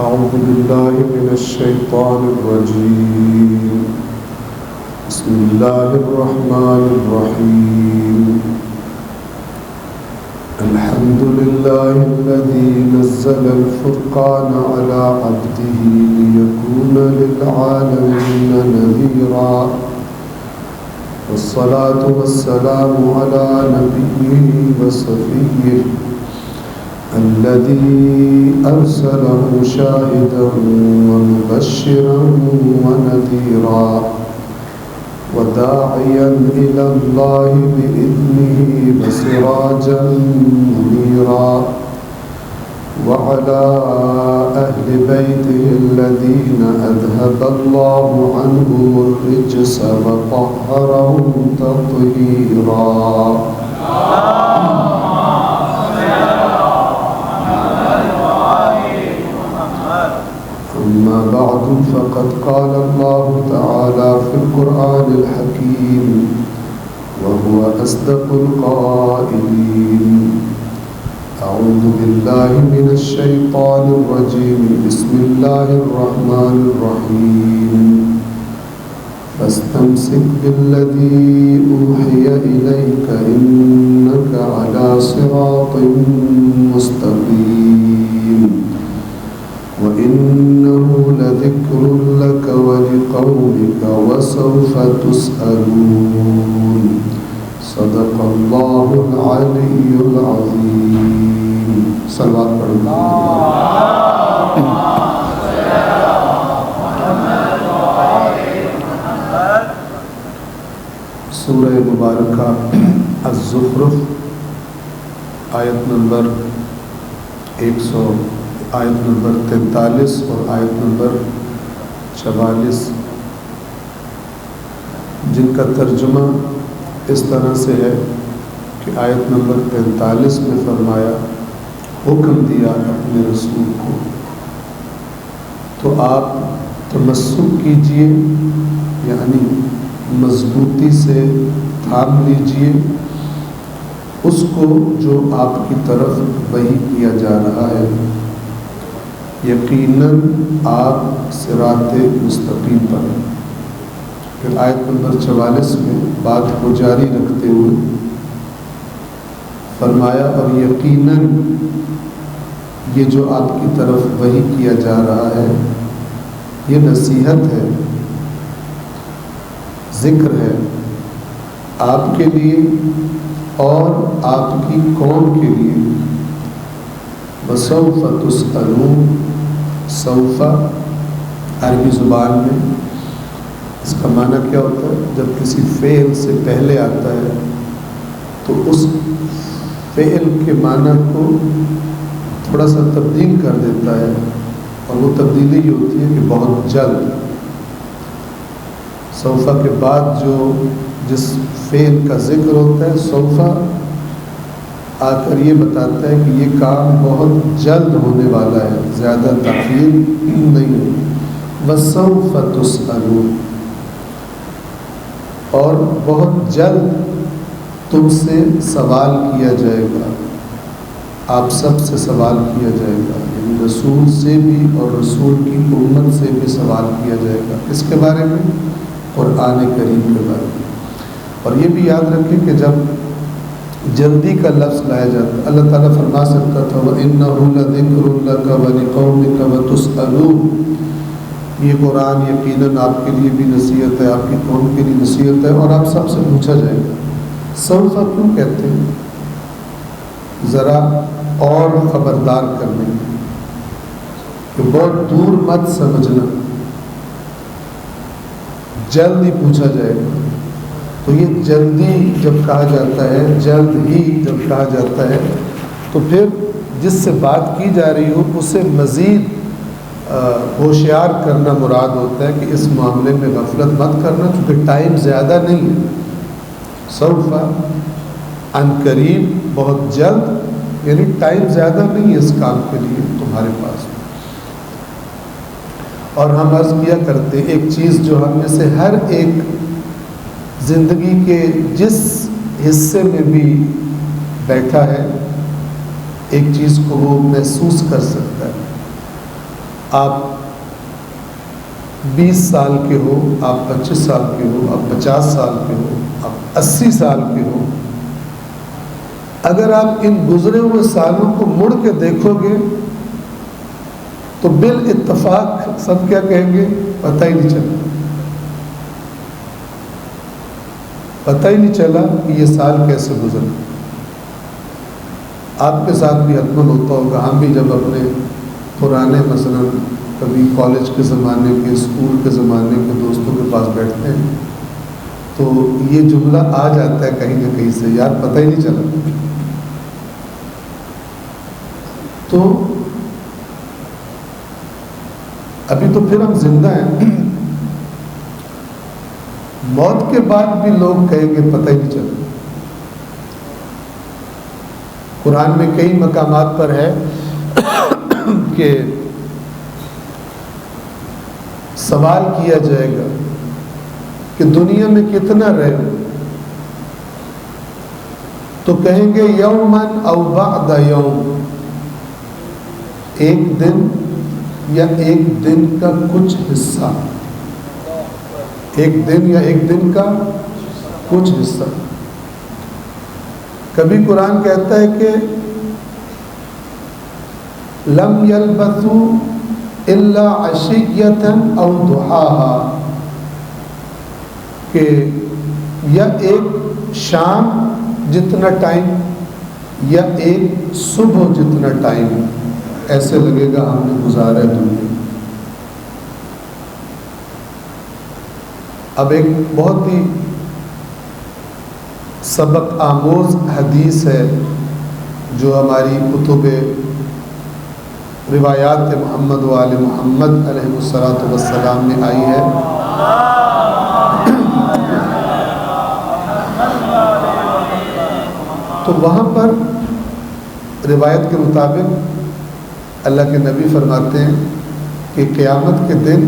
أعوذ بالله من الشيطان الرجيم. بسم الله الرحمن الرحيم. الحمد لله الذي نزل الفرقان على عبده ليكون للعالمين نذيرا، والصلاة والسلام على نبيه وصفيه الذي أرسله شاهدا ومبشرا ونذيرا وداعيا إلى الله بإذنه وسراجا منيرا، وعلى أهل بيته الذين أذهب الله عنهم الرجس وطهرهم تطهيرا. أما بعد، فقد قال الله تعالى في القرآن الحكيم وهو أصدق القائلين: أعوذ بالله من الشيطان الرجيم. بسم الله الرحمن الرحيم. فاستمسك بالذي أوحي إليك إنك على صراط مستقيم وإنه لذكر لك ولقومك وسوف تسألون. صدق الله العلي العظيم. صلوات پڑھ سورہ مبارکہ الزخرف آیت نمبر 43 اور آیت نمبر 44، جن کا ترجمہ اس طرح سے ہے کہ آیت نمبر 43 میں فرمایا، حکم دیا اپنے رسول کو تو آپ تمسک کیجئے، یعنی مضبوطی سے تھام لیجئے اس کو جو آپ کی طرف وحی کیا جا رہا ہے، یقیناً آپ صراط مستقیم پر۔ پھر آیت نمبر 44 میں بات کو جاری رکھتے ہوئے فرمایا، اور یقیناً یہ جو آپ کی طرف وحی کیا جا رہا ہے یہ نصیحت ہے، ذکر ہے آپ کے لیے اور آپ کی قوم کے لیے۔ وسوف تسألون، سوف عربی زبان میں اس کا معنی کیا ہوتا ہے؟ جب کسی فعل سے پہلے آتا ہے تو اس فعل کے معنی کو تھوڑا سا تبدیل کر دیتا ہے، اور وہ تبدیلی یہ ہوتی ہے کہ بہت جلد۔ سوفا کے بعد جو جس فعل کا ذکر ہوتا ہے، سوفا آ کر یہ بتاتا ہے کہ یہ کام بہت جلد ہونے والا ہے، زیادہ تاخیر نہیں ہے۔ وسوف تسألون، اور بہت جلد تم سے سوال کیا جائے گا، آپ سب سے سوال کیا جائے گا، یعنی رسول سے بھی اور رسول کی امت سے بھی سوال کیا جائے گا۔ اس کے بارے میں؟ قرآن کریم کے بارے میں۔ اور یہ بھی یاد رکھیں کہ جب جلدی کا لفظ لایا جاتا ہے، اللہ تعالیٰ فرما سکتا تھا وَإِنَّهُ لَذِكْرٌ لَكَ وَلِقَوْمِكَ وَتُسْأَلُونَ، یہ قرآن یقیناً آپ کے لیے بھی نصیحت ہے، آپ کی قوم کے لیے نصیحت ہے، اور آپ سب سے پوچھا جائے گا۔ سوف کیوں کہتے ہیں؟ ذرا اور خبردار کرنے کہ بہت دور مت سمجھنا، جلد ہی پوچھا جائے گا۔ تو یہ جلدی جب کہا جاتا ہے، جلد ہی جب کہا جاتا ہے، تو پھر جس سے بات کی جا رہی ہو اسے مزید ہوشیار کرنا مراد ہوتا ہے کہ اس معاملے میں غفلت مت کرنا، چونکہ ٹائم زیادہ نہیں ہے۔ سوف عن قریب، بہت جلد، یعنی ٹائم زیادہ نہیں ہے اس کام کے لیے تمہارے پاس۔ اور ہم عرض کیا کرتے ایک چیز جو ہم میں سے ہر ایک زندگی کے جس حصے میں بھی بیٹھا ہے ایک چیز کو وہ محسوس کر سکتا ہے آپ 20 سال کے ہو، آپ 25 سال کے ہو، آپ 50 سال کے ہو، آپ 80 سال کے ہو، اگر آپ ان گزرے ہوئے سالوں کو مڑ کے دیکھو گے تو بالاتفاق سب کیا کہیں گے؟ پتہ ہی نہیں چلا، پتہ ہی نہیں چلا کہ یہ سال کیسے گزرا۔ آپ کے ساتھ بھی حتماً ہوتا ہوگا، ہم بھی جب اپنے پرانے مثلاً کبھی کالج کے زمانے کے، اسکول کے زمانے کے دوستوں کے پاس بیٹھتے ہیں تو یہ جملہ آ جاتا ہے کہیں نہ کہیں سے، یار پتہ ہی نہیں چلا۔ تو ابھی تو پھر ہم زندہ ہیں، موت کے بعد بھی لوگ کہیں گے پتہ ہی نہیں چلا۔ قرآن میں کئی مقامات پر ہے کہ سوال کیا جائے گا کہ دنیا میں کتنا رہے ہو، تو کہیں گے یومن او بعد یوم، ایک دن یا ایک دن کا کچھ حصہ، ایک دن یا ایک دن کا کچھ حصہ۔ کبھی قرآن کہتا ہے کہ لم یلبثوا الا عشیۃ او ضحاھا، کہ یا ایک شام جتنا ٹائم یا ایک صبح جتنا ٹائم ایسے لگے گا ہم نے گزارا ہے دنیا۔ اب ایک بہت ہی سبق آموز حدیث ہے جو ہماری کتب روایات محمد و آل محمد علیہ الصلاۃ والسلام میں آئی ہے۔ تو وہاں پر روایت کے مطابق اللہ کے نبی فرماتے ہیں کہ قیامت کے دن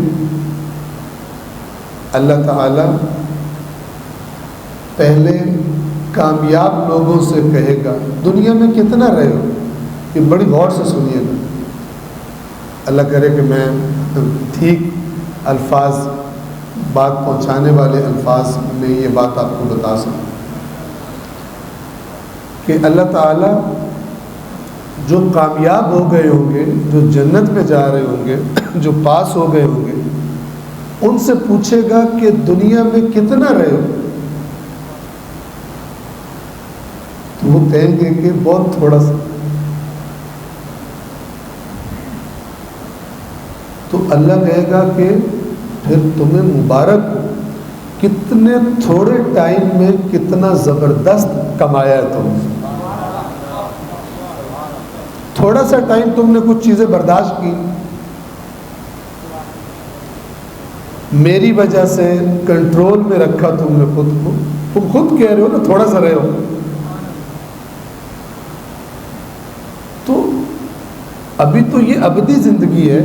اللہ تعالی پہلے کامیاب لوگوں سے کہے گا دنیا میں کتنا رہے ہو، یہ بڑی غور سے سنیے گا، اللہ کرے کہ میں ٹھیک الفاظ، بات پہنچانے والے الفاظ میں یہ بات آپ کو بتا سکوں کہ اللہ تعالی جو کامیاب ہو گئے ہوں گے، جو جنت میں جا رہے ہوں گے، جو پاس ہو گئے ہوں گے، ان سے پوچھے گا کہ دنیا میں کتنا رہے ہو، تو وہ کہیں گے کہ بہت تھوڑا سا۔ تو اللہ کہے گا کہ پھر تمہیں مبارک ہو، کتنے تھوڑے ٹائم میں کتنا زبردست کمایا ہے تم نے، تھوڑا سا ٹائم تم نے کچھ چیزیں برداشت کی، میری وجہ سے کنٹرول میں رکھا تم نے خود کو، تم خود کہہ رہے ہو نا تھوڑا سا رہے ہو، تو ابھی تو یہ ابدی زندگی ہے،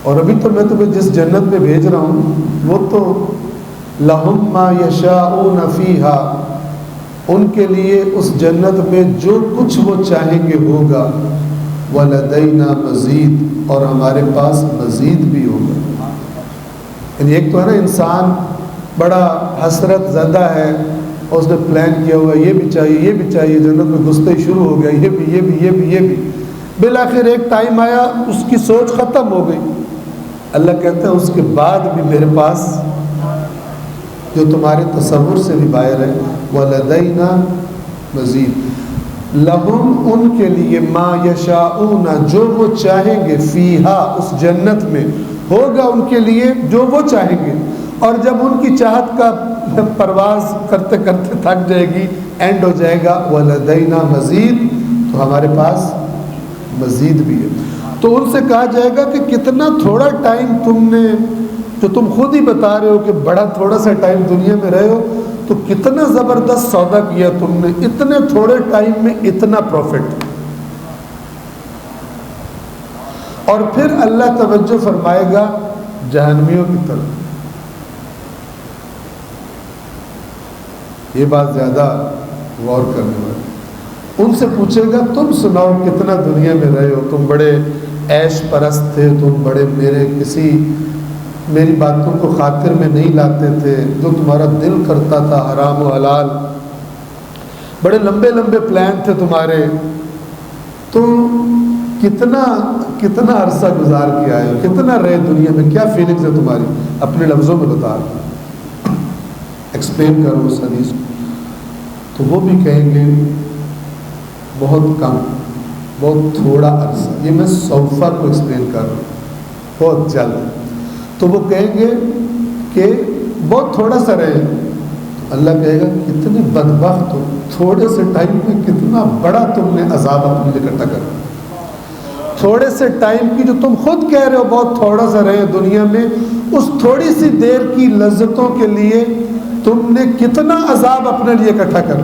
اور ابھی تو میں تمہیں جس جنت میں بھیج رہا ہوں وہ تو لہم ما یشاءون فیہا، ان کے لیے اس جنت میں جو کچھ وہ چاہیں گے ہوگا، وَلَدَيْنَا مزید، اور ہمارے پاس مزید بھی ہوگا۔ یعنی ایک تو ہے نا انسان بڑا حسرت زدہ ہے اور اس نے پلان کیا ہوا یہ بھی چاہیے یہ بھی چاہیے، جنت میں گھستے ہی شروع ہو گیا یہ بھی یہ بھی یہ بھی یہ بھی، بالآخر ایک ٹائم آیا اس کی سوچ ختم ہو گئی۔ اللہ کہتا ہے اس کے بعد بھی میرے پاس جو تمہارے تصور سے بھی باہر ہے، وَلَدَيْنَا مزید، لَهُمْ ان کے لیے ما یشاءون جو وہ چاہیں گے، فیہا اس جنت میں ہوگا ان کے لیے جو وہ چاہیں گے، اور جب ان کی چاہت کا پرواز کرتے کرتے تھک جائے گی، اینڈ ہو جائے گا، وَلَدَيْنَا مزید، تو ہمارے پاس مزید بھی ہے۔ تو ان سے کہا جائے گا کہ کتنا تھوڑا ٹائم تم نے، جو تم خود ہی بتا رہے ہو کہ بڑا تھوڑا سا ٹائم دنیا میں رہے ہو، تو کتنا زبردست سودا کیا تم نے، اتنے تھوڑے ٹائم میں اتنا پروفٹ۔ اور پھر اللہ توجہ فرمائے گا جہنمیوں کی طرف، یہ بات زیادہ غور کرنے والی، ان سے پوچھے گا تم سناؤ کتنا دنیا میں رہے ہو، تم بڑے عیش پرست تھے، تم بڑے میری باتوں کو خاطر میں نہیں لاتے تھے، جو تمہارا دل کرتا تھا حرام و حلال، بڑے لمبے لمبے پلان تھے تمہارے، تو کتنا عرصہ گزار کے آئے، کتنا رہے دنیا میں، کیا فیلنگز ہے تمہاری، اپنے لفظوں میں بتا، ایکسپلین کرو اس حدیث کو۔ تو وہ بھی کہیں گے بہت کم، بہت تھوڑا عرصہ، یہ میں سوفا کو ایکسپلین کر رہا ہوں، بہت جلد۔ تو وہ کہیں گے کہ بہت تھوڑا سا رہے، اللہ کہے گا کتنے بدبخت ہو، تھوڑے سے ٹائم میں کتنا بڑا تم نے عذاب اپنے لیے اکٹھا کر، تھوڑے سے ٹائم کی جو تم خود کہہ رہے ہو بہت تھوڑا سا رہے دنیا میں، اس تھوڑی سی دیر کی لذتوں کے لیے تم نے کتنا عذاب اپنے لیے اکٹھا کر۔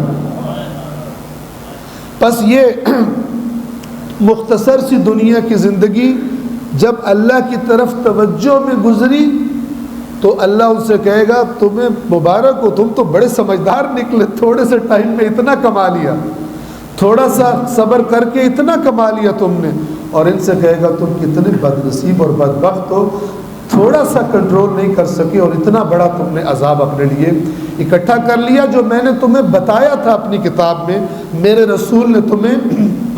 بس یہ مختصر سی دنیا کی زندگی جب اللہ کی طرف توجہ میں گزری تو اللہ ان سے کہے گا تمہیں مبارک ہو، تم تو بڑے سمجھدار نکلے، تھوڑے سے ٹائم میں اتنا کما لیا، تھوڑا سا صبر کر کے اتنا کما لیا تم نے۔ اور ان سے کہے گا تم کتنے بد نصیب اور بدبخت ہو، تھوڑا سا کنٹرول نہیں کر سکے اور اتنا بڑا تم نے عذاب اپنے لیے اکٹھا کر لیا۔ جو میں نے تمہیں بتایا تھا اپنی کتاب میں، میرے رسول نے تمہیں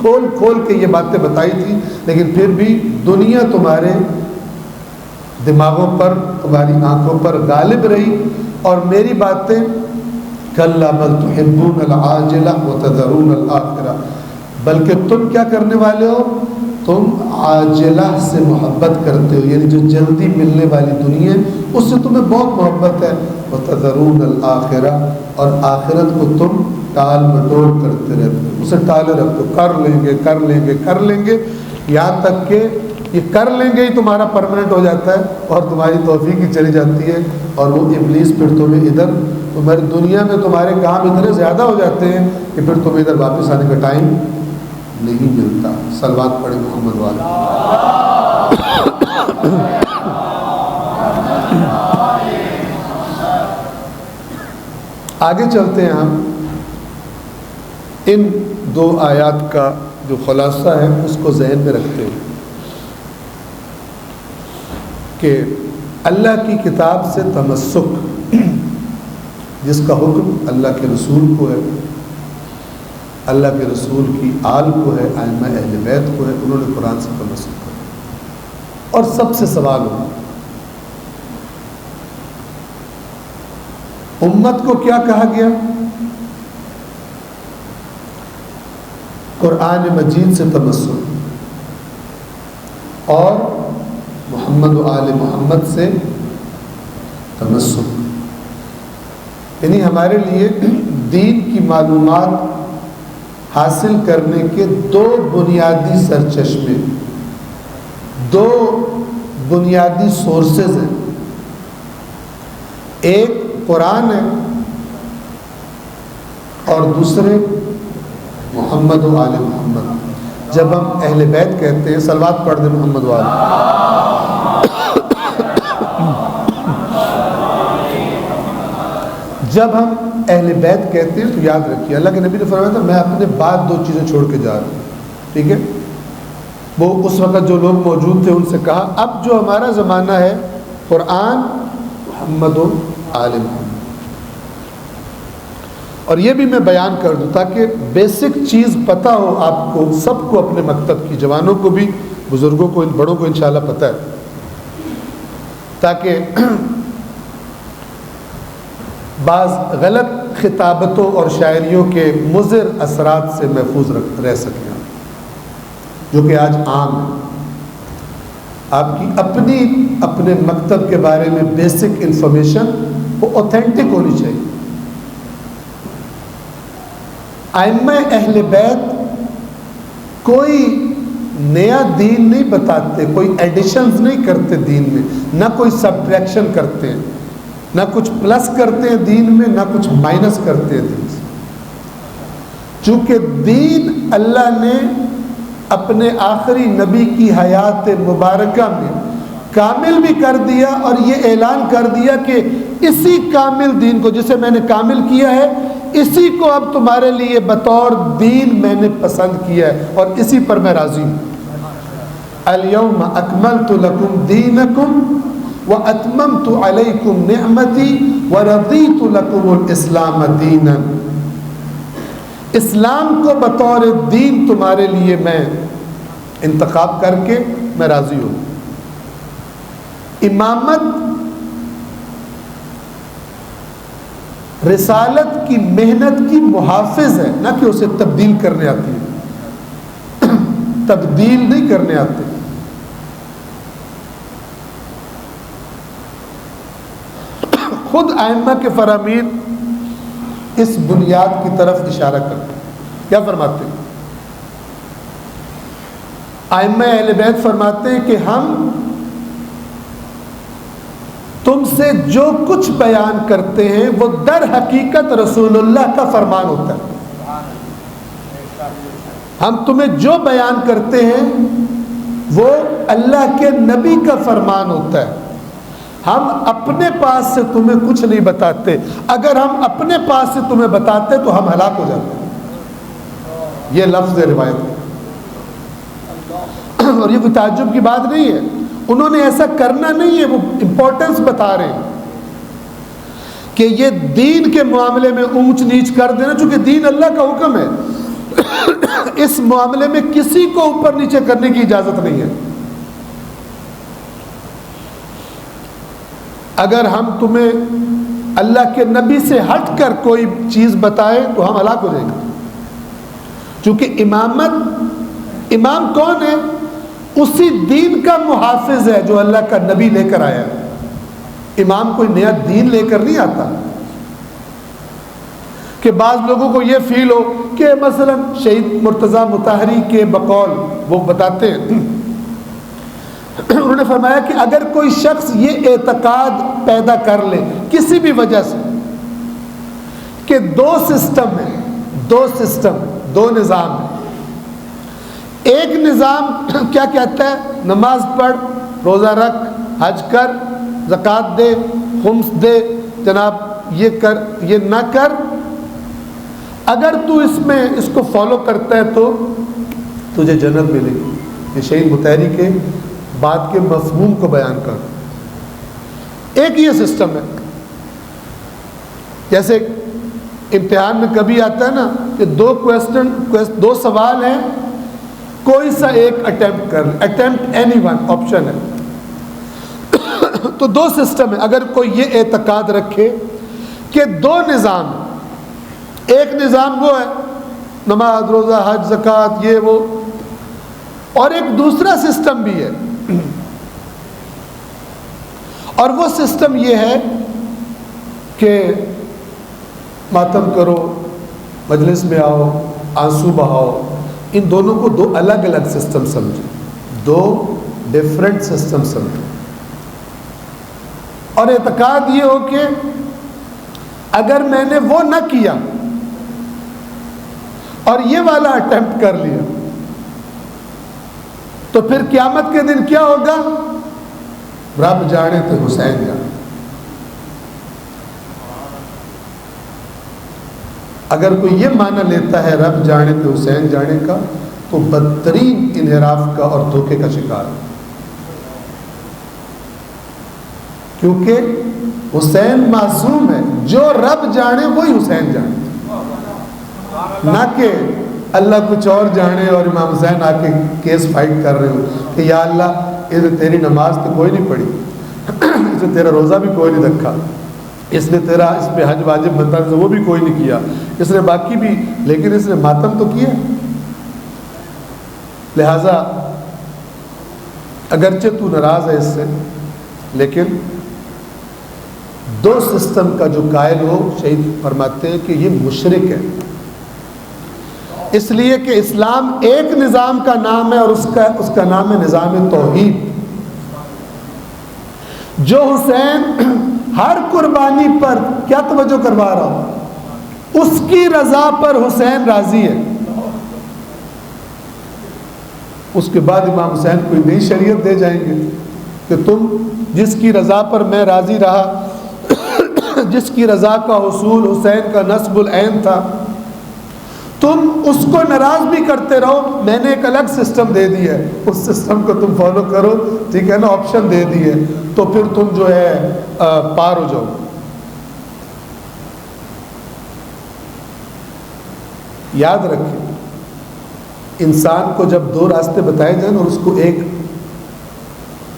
کھول کھول کے یہ باتیں بتائی تھی، لیکن پھر بھی دنیا تمہارے دماغوں پر، تمہاری آنکھوں پر غالب رہی، اور میری باتیں کلا بل تحبون العاجلہ وتذرون الآخرہ، بلکہ تم کیا کرنے والے ہو، تم عاجلہ سے محبت کرتے ہو، یعنی جو جلدی ملنے والی دنیا اس سے تمہیں بہت محبت ہے، وتذرون الآخرہ، اور آخرت کو تم ٹال مٹول کرتے رہتے ہو، اسے ٹالے رکھتے ہو، کر لیں گے، یہاں تک کہ یہ کر لیں گے ہی تمہارا پرماننٹ ہو جاتا ہے اور تمہاری توفیق ہی چلی جاتی ہے، اور وہ ابلیس پھر تمہیں ادھر، تمہاری دنیا میں تمہارے کام اتنے زیادہ ہو جاتے ہیں کہ پھر تمہیں ادھر واپس آنے کا ٹائم نہیں ملتا۔ صلوات پڑھیں محمد والے۔ آگے چلتے ہیں، ہم ان دو آیات کا جو خلاصہ ہے اس کو ذہن میں رکھتے ہیں کہ اللہ کی کتاب سے تمسک، جس کا حکم اللہ کے رسول کو ہے، اللہ کے رسول کی آل کو ہے، ائمہ اہل بیت کو ہے، انہوں نے قرآن سے تمسک کیا۔ اور سب سے سوال ہو، امت کو کیا کہا گیا؟ قرآن مجید سے تمسک اور محمد و آل محمد سے تمسک، یعنی ہمارے لیے دین کی معلومات حاصل کرنے کے دو بنیادی سرچشمے، دو بنیادی سورسز ہیں، ایک قرآن ہے اور دوسرے محمد و آل محمد۔ جب ہم اہل بیت کہتے ہیں، صلوات پڑھ دیں محمد و آل، جب ہم اہل بیت کہتے ہیں تو یاد رکھیے اللہ کے نبی نے فرمایا تھا میں اپنے بعد دو چیزیں چھوڑ کے جا رہا ہوں، ٹھیک ہے؟ وہ اس وقت جو لوگ موجود تھے ان سے کہا اب جو ہمارا زمانہ ہے قرآن، محمد و آل محمد۔ اور یہ بھی میں بیان کر دوں تاکہ بیسک چیز پتہ ہو آپ کو، سب کو، اپنے مکتب کی جوانوں کو بھی، بزرگوں کو، بڑوں کو انشاءاللہ پتہ ہے، تاکہ بعض غلط خطابتوں اور شاعریوں کے مضر اثرات سے محفوظ رہ سکیں، جو کہ آج عام ہے۔ آپ کی اپنے مکتب کے بارے میں بیسک انفارمیشن وہ اوتھینٹک ہونی چاہیے۔ ائمہ اہل بیت کوئی نیا دین نہیں بتاتے، کوئی ایڈیشنز نہیں کرتے دین میں، نہ کوئی سبٹریکشن کرتے ہیں، نہ کچھ پلس کرتے ہیں دین میں، نہ کچھ مائنس کرتے ہیں دین سے۔ چونکہ دین اللہ نے اپنے آخری نبی کی حیات مبارکہ میں کامل بھی کر دیا، اور یہ اعلان کر دیا کہ اسی کامل دین کو، جسے میں نے کامل کیا ہے، اسی کو اب تمہارے لیے بطور دین میں نے پسند کیا ہے، اور اسی پر میں راضی ہوں۔ الیوم اکملت لکم دینکم واتممت علیکم نعمتی ورضیت لکم الاسلام دینا، اسلام کو بطور دین تمہارے لیے میں انتخاب کر کے میں راضی ہوں۔ امامت رسالت کی محنت کی محافظ ہے، نہ کہ اسے تبدیل کرنے آتی ہے، تبدیل نہیں کرنے آتے۔ خود ائمہ کے فرامین اس بنیاد کی طرف اشارہ کرتے ہیں۔ کیا فرماتے ہیں؟ ائمہ اہل بیت فرماتے ہیں کہ ہم تم سے جو کچھ بیان کرتے ہیں وہ در حقیقت رسول اللہ کا فرمان ہوتا ہے۔ ہم تمہیں جو بیان کرتے ہیں وہ اللہ کے نبی کا فرمان ہوتا ہے، ہم اپنے پاس سے تمہیں کچھ نہیں بتاتے، اگر ہم اپنے پاس سے تمہیں بتاتے تو ہم ہلاک ہو جاتے۔ یہ لفظ روایت ہے اور یہ کوئی تعجب کی بات نہیں ہے، انہوں نے ایسا کرنا نہیں ہے، وہ امپورٹنس بتا رہے ہیں کہ یہ دین کے معاملے میں اونچ نیچ کر دینا، چونکہ دین اللہ کا حکم ہے، اس معاملے میں کسی کو اوپر نیچے کرنے کی اجازت نہیں ہے۔ اگر ہم تمہیں اللہ کے نبی سے ہٹ کر کوئی چیز بتائے تو ہم ہلاک ہو جائیں گے، چونکہ امام کون ہے؟ اسی دین کا محافظ ہے جو اللہ کا نبی لے کر آیا ہے۔ امام کوئی نیا دین لے کر نہیں آتا کہ بعض لوگوں کو یہ فیل ہو کہ مثلا شہید مرتضیٰ مطہری کے بقول وہ بتاتے ہیں، انہوں نے فرمایا کہ اگر کوئی شخص یہ اعتقاد پیدا کر لے کسی بھی وجہ سے کہ دو سسٹم دو نظام ہیں، ایک نظام کیا کہتا ہے نماز پڑھ، روزہ رکھ، حج کر، زکوٰۃ دے، خمس دے، جناب یہ کر یہ نہ کر، اگر تو اس کو فالو کرتا ہے تو تجھے جنت ملے گی۔ یہ شہید مطہری کے بات کے مفہوم کو بیان کر، ایک یہ سسٹم ہے۔ جیسے امتحان میں کبھی آتا ہے نا کہ دو سوال ہیں، کوئی سا ایک اٹیمپٹ کر لیں، اٹیمپٹ اینی ون آپشن ہے۔ تو دو سسٹم ہے، اگر کوئی یہ اعتقاد رکھے کہ دو نظام، ایک نظام وہ ہے نماز روزہ حج زکوٰۃ یہ وہ، اور ایک دوسرا سسٹم بھی ہے، اور وہ سسٹم یہ ہے کہ ماتم کرو، مجلس میں آؤ، آنسو بہاؤ۔ ان دونوں کو دو الگ الگ سسٹم سمجھو، دو ڈیفرنٹ سسٹم سمجھو، اور اعتقاد یہ ہو کہ اگر میں نے وہ نہ کیا اور یہ والا اٹیمپٹ کر لیا تو پھر قیامت کے دن کیا ہوگا؟ رب جانے تو حسین جانے۔ اگر کوئی یہ معنی لیتا ہے رب جانے تو حسین جانے کا تو بدترین انحراف کا اور دھوکے کا شکار ہے، کیونکہ حسین معصوم ہے، جو رب جانے وہی حسین جانے، نہ کہ اللہ کچھ اور جانے اور امام حسین آ کے کیس فائٹ کر رہے ہو کہ یا اللہ اس نے تیری نماز تو کوئی نہیں پڑھی، اس نے تیرا روزہ بھی کوئی نہیں رکھا، اس نے تیرا اس پہ حج واجب بنتا تھا وہ بھی کوئی نہیں کیا، اس نے باقی بھی، لیکن اس نے ماتم تو کیا۔ لہذا اگرچہ تو ناراض ہے اس سے، لیکن دو سسٹم کا جو قائل ہو، شہید فرماتے ہیں کہ یہ مشرک ہے، اس لیے کہ اسلام ایک نظام کا نام ہے اور اس کا نام ہے نظام توحید۔ جو حسین ہر قربانی پر کیا توجہ کروا رہا ہوں، اس کی رضا پر حسین راضی ہے، اس کے بعد امام حسین کوئی نئی شریعت دے جائیں گے کہ تم جس کی رضا پر میں راضی رہا، جس کی رضا کا حصول حسین کا نصب العین تھا، تم اس کو ناراض بھی کرتے رہو، میں نے ایک الگ سسٹم دے دی ہے، اس سسٹم کو تم فالو کرو، ٹھیک ہے نا، آپشن دے دی ہے، تو پھر تم جو ہے پار ہو جاؤ۔ یاد رکھیں، انسان کو جب دو راستے بتائے جائیں اور اس کو ایک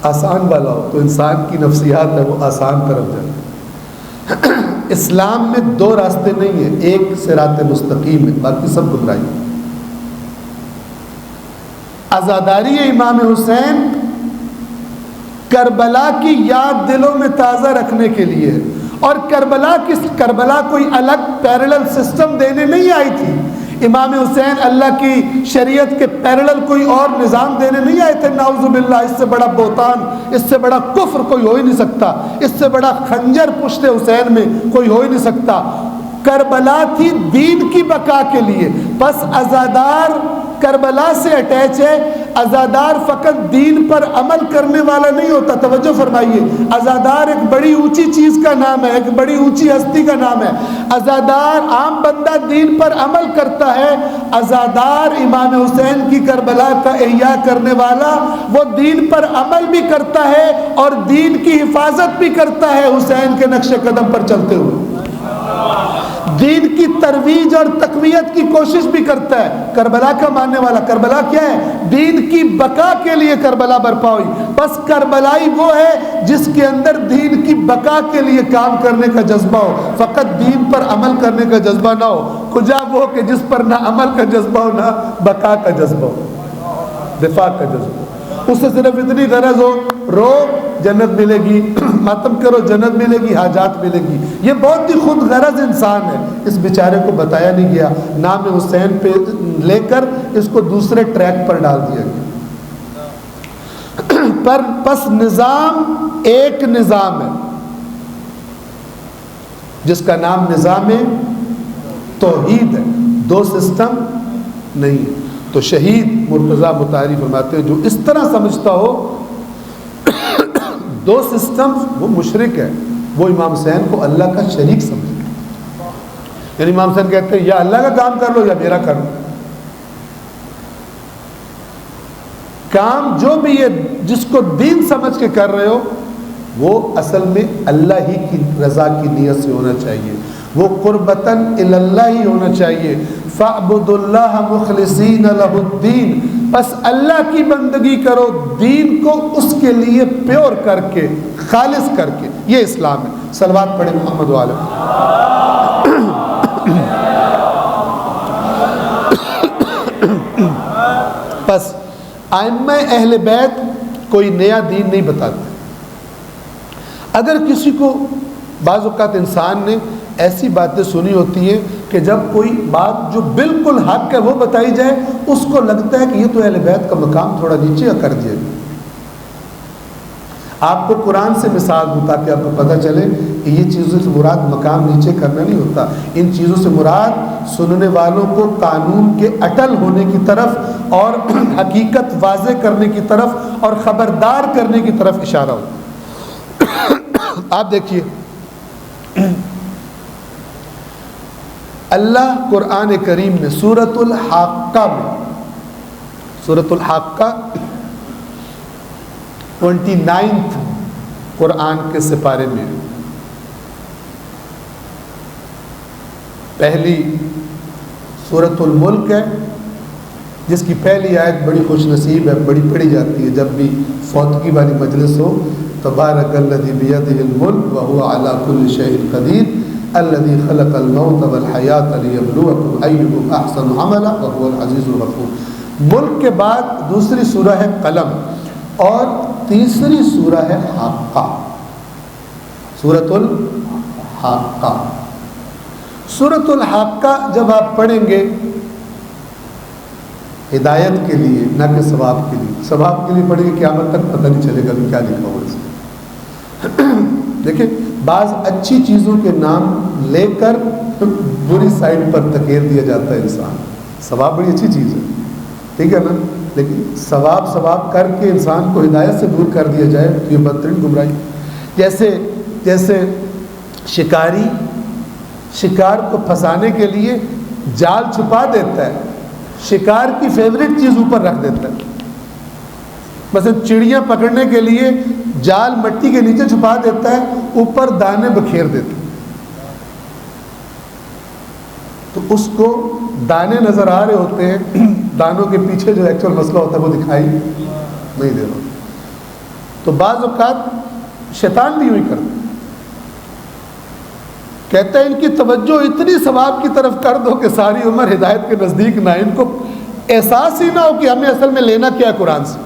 آسان والا ہو تو انسان کی نفسیات ہے وہ آسان طرف جائے۔ اسلام میں دو راستے نہیں ہیں، ایک صراط مستقیم ہے، باقی سب گمراہی۔ عزاداری امام حسین کربلا کی یاد دلوں میں تازہ رکھنے کے لیے، اور کربلا کوئی الگ پیرلل سسٹم دینے نہیں آئی تھی۔ امام حسین اللہ کی شریعت کے پیرلل کوئی اور نظام دینے نہیں آئے تھے۔ نعوذ باللہ، اس سے بڑا بہتان، اس سے بڑا کفر کوئی ہو ہی نہیں سکتا، اس سے بڑا خنجر پشت حسین میں کوئی ہو ہی نہیں سکتا۔ کربلا تھی دین کی بقا کے لیے، بس عزادار کربلا سے اٹیچ ہے۔ عزادار فقط دین پر عمل کرنے والا نہیں ہوتا، توجہ فرمائیے، عزادار ایک بڑی اونچی چیز کا نام ہے، ایک بڑی اونچی ہستی کا نام ہے۔ عزادار عام بندہ دین پر عمل کرتا ہے، عزادار امام حسین کی کربلا کا احیاء کرنے والا وہ دین پر عمل بھی کرتا ہے اور دین کی حفاظت بھی کرتا ہے، حسین کے نقش قدم پر چلتے ہوئے دین کی ترویج اور تقویت کی کوشش بھی کرتا ہے۔ کربلا کا ماننے والا، کربلا کیا ہے؟ دین کی بقا کے لیے کربلا برپا ہوئی۔ بس کربلائی وہ ہے جس کے اندر دین کی بقا کے لیے کام کرنے کا جذبہ ہو، فقط دین پر عمل کرنے کا جذبہ نہ ہو۔ کجا وہ کہ جس پر نہ عمل کا جذبہ ہو نہ بقا کا جذبہ ہو، دفاع کا جذبہ ہو۔ اس سے صرف اتنی غرض ہو، رو جنت ملے گی، ماتم کرو جنت ملے گی، حاجات ملے گی۔ یہ بہت ہی خود غرض انسان ہے۔ اس بیچارے کو بتایا نہیں گیا، نام حسین پہ لے کر اس کو دوسرے ٹریک پر ڈال دیا گیا۔ پس نظام ایک نظام ہے جس کا نام نظام توحید ہے، دو سسٹم نہیں ہے۔ تو شہید مرتضیٰ مطہری فرماتے ہیں جو اس طرح سمجھتا ہو دو سسٹم، وہ مشرک ہے، وہ امام حسین کو اللہ کا شریک سمجھے۔ یعنی امام حسین کہتے ہیں یا اللہ کا کام کر لو یا میرا کر لو، کام جو بھی ہے جس کو دین سمجھ کے کر رہے ہو وہ اصل میں اللہ ہی کی رضا کی نیت سے ہونا چاہیے، وہ قربتاً الی اللہ ہی ہونا چاہیے۔ فَاعْبُدُوا اللَّهَ مُخْلِصِينَ لَهُ الدِّينَ، بس اللہ کی بندگی کرو، دین کو اس کے لیے پیور کر کے، خالص کر کے، یہ اسلام ہے۔ صلوات پڑھیں محمد وعلیہ۔ بس ائمہ اہل بیت کوئی نیا دین نہیں بتاتے۔ اگر کسی کو بعض اوقات انسان نے ایسی باتیں سنی ہوتی ہیں کہ جب کوئی بات جو بالکل حق ہے وہ بتائی جائے اس کو لگتا ہے کہ یہ تو اہل بیت کا مقام تھوڑا نیچے کر دیا گیا۔ آپ کو قرآن سے مثال دوں تاکہ آپ کو پتہ چلے کہ یہ چیزوں سے مراد مقام نیچے کرنا نہیں ہوتا، ان چیزوں سے مراد سننے والوں کو قانون کے اٹل ہونے کی طرف اور حقیقت واضح کرنے کی طرف اور خبردار کرنے کی طرف اشارہ ہوتا۔ آپ دیکھیے اللہ قرآن کریم میں سورۃ الحاقہ میں، سورۃ الحاقہ 29 قرآن کے سپارے میں پہلی سورۃ الملک ہے جس کی پہلی آیت بڑی خوش نصیب ہے، بڑی پڑھی جاتی ہے جب بھی فوتگی والی مجلس ہو۔ تبارک الذی بیدہ الملک وہو علی کل شیء قدیر الذی خلق الموت والحیاۃ لیبلوکم ایکم احسن عملا وہو العزیز الغفور۔ ملک کے بعد دوسری سورہ ہے قلم اور تیسری سورہ ہے حاقہ، سورۃ الحاقہ۔ سورۃ الحاقہ جب آپ پڑھیں گے ہدایت کے لیے نہ کہ ثواب کے لیے، ثواب کے لیے پڑھیں گے قیامت تک پتہ نہیں چلے گا کہ کیا لکھا ہوا اس میں۔ دیکھیں بعض اچھی چیزوں کے نام لے کر بری سائڈ پر دھکیل دیا جاتا ہے انسان۔ ثواب بڑی اچھی چیز ہے، ٹھیک ہے نا، لیکن ثواب کر کے انسان کو ہدایت سے دور کر دیا جائے تو یہ بدترین گمراہی۔ جیسے شکاری شکار کو پھنسانے کے لیے جال چھپا دیتا ہے، شکار کی فیوریٹ چیز اوپر رکھ دیتا ہے. مثلا چڑیاں پکڑنے کے لیے جال مٹی کے نیچے چھپا دیتا ہے، اوپر دانے بکھیر دیتا ہے. تو اس کو دانے نظر آ رہے ہوتے ہیں، دانوں کے پیچھے جو ایکچوئل مسئلہ ہوتا ہے وہ دکھائی نہیں دے رہا. تو بعض اوقات شیطان بھی یوں ہی کرتا ہے، کہتا ہے ان کی توجہ اتنی ثواب کی طرف کر دو کہ ساری عمر ہدایت کے نزدیک نہ، ان کو احساس ہی نہ ہو کہ ہمیں اصل میں لینا کیا ہے قرآن سے.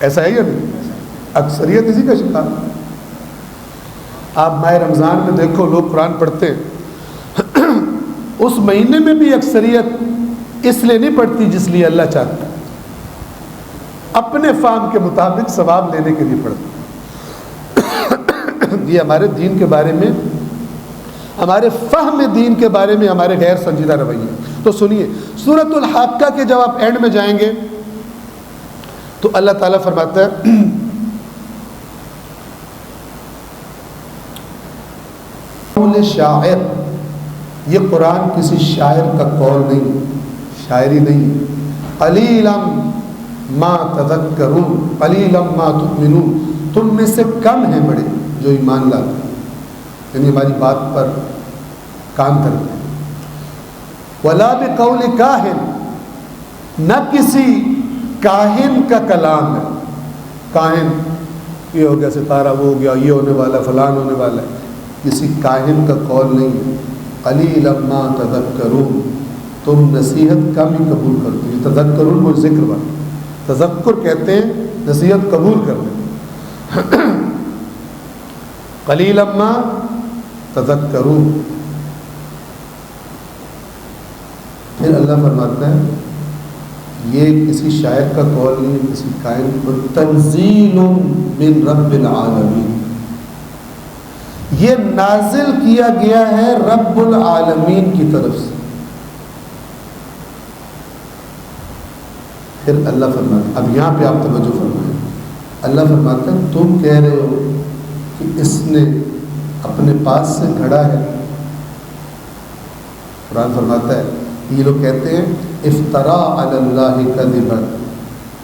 ایسا ہے یا نہیں؟ اکثریت اسی کا شکار. آپ ماہ رمضان میں دیکھو لوگ قرآن پڑھتے ہیں، اس مہینے میں بھی اکثریت اس لیے نہیں پڑھتی جس لیے اللہ چاہتا ہے، اپنے فہم کے مطابق ثواب لینے کے لیے پڑھتے. یہ ہمارے دین کے بارے میں، ہمارے فہم دین کے بارے میں ہمارے غیر سنجیدہ رویے. تو سنیے سورۃ الحاقہ کے جب آپ اینڈ میں جائیں گے تو اللہ تعالیٰ فرماتا ہے قول شاعر، یہ قرآن کسی شاعر کا قول نہیں، شاعری نہیں. قلیلا ما تذکرون قلیلا ما تؤمنون، تم میں سے کم ہیں بڑے جو ایمان لاتے ہیں، یعنی ہماری بات پر کام کرتے ہیں. ولا بقول کاہن، نہ کسی کاہن کا کلام ہے. کاہن یہ ہو گیا ستارہ، وہ ہو گیا یہ ہونے والا فلان ہونے والا ہے، کسی کاہن کا قول نہیں ہے. قلیلا ما تذکرون، تم نصیحت کم ہی قبول کرتے ہو. تذکرون وہ ذکر والا، تذکر کہتے ہیں نصیحت قبول کرتے. قلیلا ما تذکرون. پھر اللہ فرماتا ہے یہ کسی شاعر کا قول نہیں، کسی کائن کو. تنزیل من رب العالمین، یہ نازل کیا گیا ہے رب العالمین کی طرف سے. پھر اللہ فرماتا، اب یہاں پہ آپ توجہ فرمائیں، اللہ فرماتا ہے تم کہہ رہے ہو کہ اس نے اپنے پاس سے گھڑا ہے. قرآن فرماتا ہے، یہ لوگ کہتے ہیں افترا علی اللہ کذبا،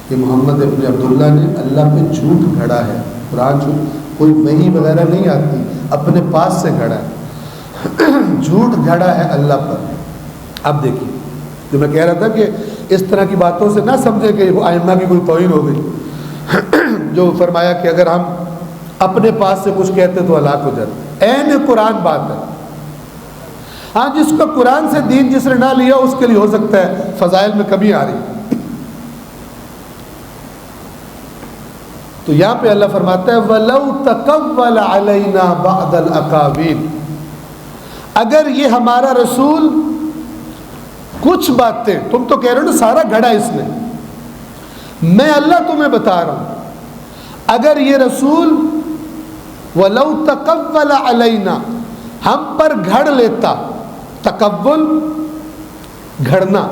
کہ محمد ابن عبداللہ نے اللہ پہ جھوٹ گھڑا ہے. قرآن جھوٹ، کوئی وحی وغیرہ نہیں آتی، اپنے پاس سے گھڑا ہے، جھوٹ گھڑا ہے اللہ پر. اب دیکھیے جو میں کہہ رہا تھا کہ اس طرح کی باتوں سے نہ سمجھے کہ وہ ائمہ کی کوئی توہین ہو گئی. جو فرمایا کہ اگر ہم اپنے پاس سے کچھ کہتے تو ہلاک ہو جاتے. عین قرآن بات ہے. ہاں جس کو قرآن سے دین جس نے نہ لیا اس کے لیے ہو سکتا ہے فضائل میں کمی آ رہی. تو یہاں پہ اللہ فرماتا ہے وَلَوْ تَقَوَّلَ عَلَيْنَا بَعْضَ الْأَقَاوِيلِ، اگر یہ ہمارا رسول کچھ باتیں، تم تو کہہ رہے ہو نا سارا گھڑا اس نے، میں اللہ تمہیں بتا رہا ہوں اگر یہ رسول وَلَوْ تَقَوَّلَ عَلَيْنَا ہم پر گھڑ لیتا، تقول گھڑنا،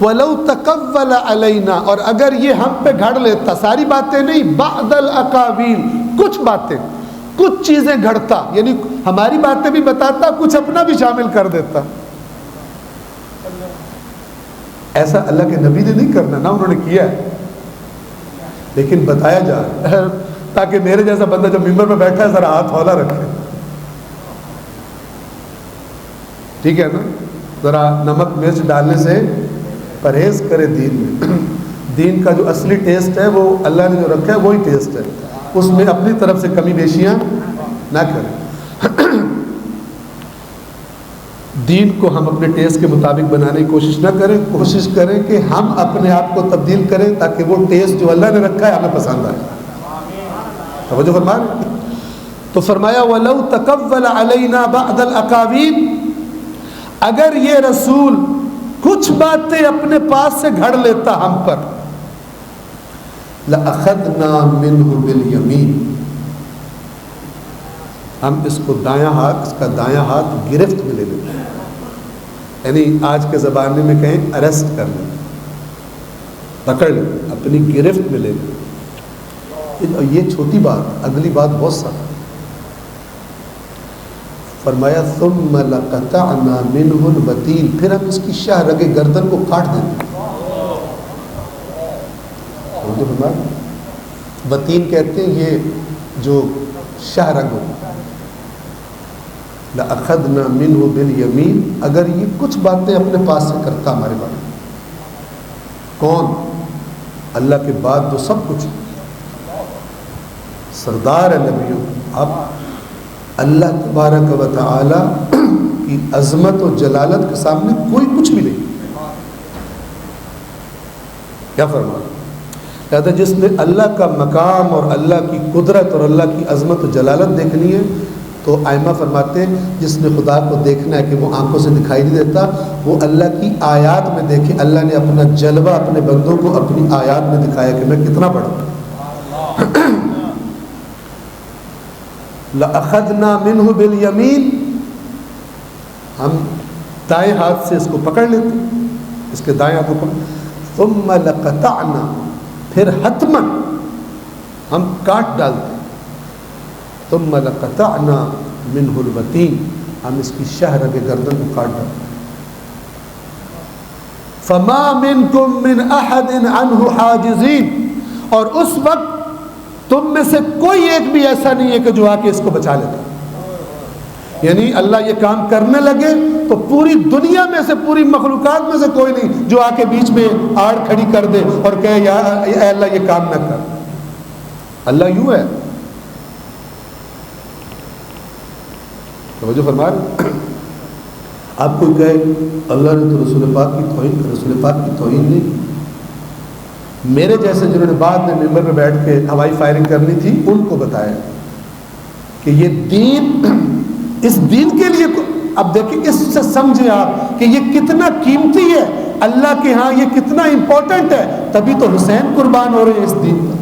وَلَوْ تَقَوَّلَ عَلَيْنَا اور اگر یہ ہم پہ گھڑ لیتا، ساری باتیں نہیں، بَعْضَ الْأَقَاوِيلِ کچھ باتیں، کچھ چیزیں گھڑتا، یعنی ہماری باتیں بھی بتاتا، کچھ اپنا بھی شامل کر دیتا. ایسا اللہ کے نبی نے نہیں کرنا، نہ انہوں نے کیا ہے، لیکن بتایا جا رہا ہے تاکہ میرے جیسا بندہ جب ممبر پہ بیٹھا ہے ذرا ہاتھ ہولا رکھے. ٹھیک ہے نا، ذرا نمک مرچ ڈالنے سے پرہیز کرے دین میں. دین کا جو اصلی ٹیسٹ ہے وہ اللہ نے جو رکھا ہے وہی ٹیسٹ ہے، اس میں اپنی طرف سے کمی بیشیاں نہ کریں. دین کو ہم اپنے ٹیسٹ کے مطابق بنانے کی کوشش نہ کریں، کوشش کریں کہ ہم اپنے آپ کو تبدیل کریں تاکہ وہ ٹیسٹ جو اللہ نے رکھا ہے ہمیں پسند آئے. توجہ فرما رہے. تو فرمایا وَلَوْ تَقَوَّلَ عَلَيْنَا بَعْضَ الْأَقَاوِيلِ، اگر یہ رسول کچھ باتیں اپنے پاس سے گھڑ لیتا ہم پر، لَأَخَذْنَا مِنْهُ بِالْيَمِينِ، ہم اس کو دایاں ہاتھ، اس کا دایاں ہاتھ گرفت میں لے لیتے ہیں. یعنی آج کے زمانے میں کہیں اریسٹ کر لیں، پکڑ لیں، اپنی گرفت میں لے لیں. یہ چھوٹی بات، اگلی بات بہت سخت. فرمایا ثم لقطعنا منه الوتین، پھر ہم اس کی شاہ رگ گردن کو کاٹ دیتے. وتین کہتے ہیں یہ جو شاہ رگ ہو. لأخذنا منه بالیمین، اگر یہ کچھ باتیں اپنے پاس سے کرتا ہمارے بارے میں. کون؟ اللہ کے بعد جو سب کچھ سردار ہے نبیوں. اب اللہ تبارک و تعالی کی عظمت و جلالت کے سامنے کوئی کچھ بھی نہیں. کیا فرمایا؟ کہتا جس نے اللہ کا مقام اور اللہ کی قدرت اور اللہ کی عظمت و جلالت دیکھنی ہے تو ائمہ فرماتے ہیں جس نے خدا کو دیکھنا ہے کہ وہ آنکھوں سے دکھائی نہیں دیتا، وہ اللہ کی آیات میں دیکھے. اللہ نے اپنا جلوہ اپنے بندوں کو اپنی آیات میں دکھایا کہ میں کتنا بڑا ہوں. لأخذنا منه بالیمین، ہم دائیں ہاتھ سے اس کو پکڑ لیتے، اس کے دائیں ہاتھ کو پکڑ. ثم لقطعنا، پھر حتماً ہم کاٹ ڈالتے. ثم لقطعنا منه الوتین، ہم اس کی شاہ رگ گردن کو کاٹ ڈالتے. فما منکم من احد عنه حاجزین، اور اس وقت تم میں سے کوئی ایک بھی ایسا نہیں ہے کہ جو آ کے اس کو بچا لیتا. یعنی اللہ یہ کام کرنے لگے تو پوری دنیا میں سے، پوری مخلوقات میں سے کوئی نہیں جو آ کے بیچ میں آڑ کھڑی کر دے اور کہے یا اے اللہ یہ کام نہ کر. اللہ یوں ہے. توجہ فرما رہے. آپ کوئی کہے اللہ نے تو رسول پاک کی توہین، رسول پاک کی توہین نہیں. میرے جیسے جنہوں نے بعد میں ممبر میں بیٹھ کے ہوائی فائرنگ کرنی تھی ان کو بتایا کہ یہ دین، اس دین کے لیے، اب دیکھیں اس سے سمجھیں آپ کہ یہ کتنا قیمتی ہے اللہ کے ہاں، یہ کتنا امپورٹنٹ ہے. تبھی تو حسین قربان ہو رہے ہیں اس دین پر.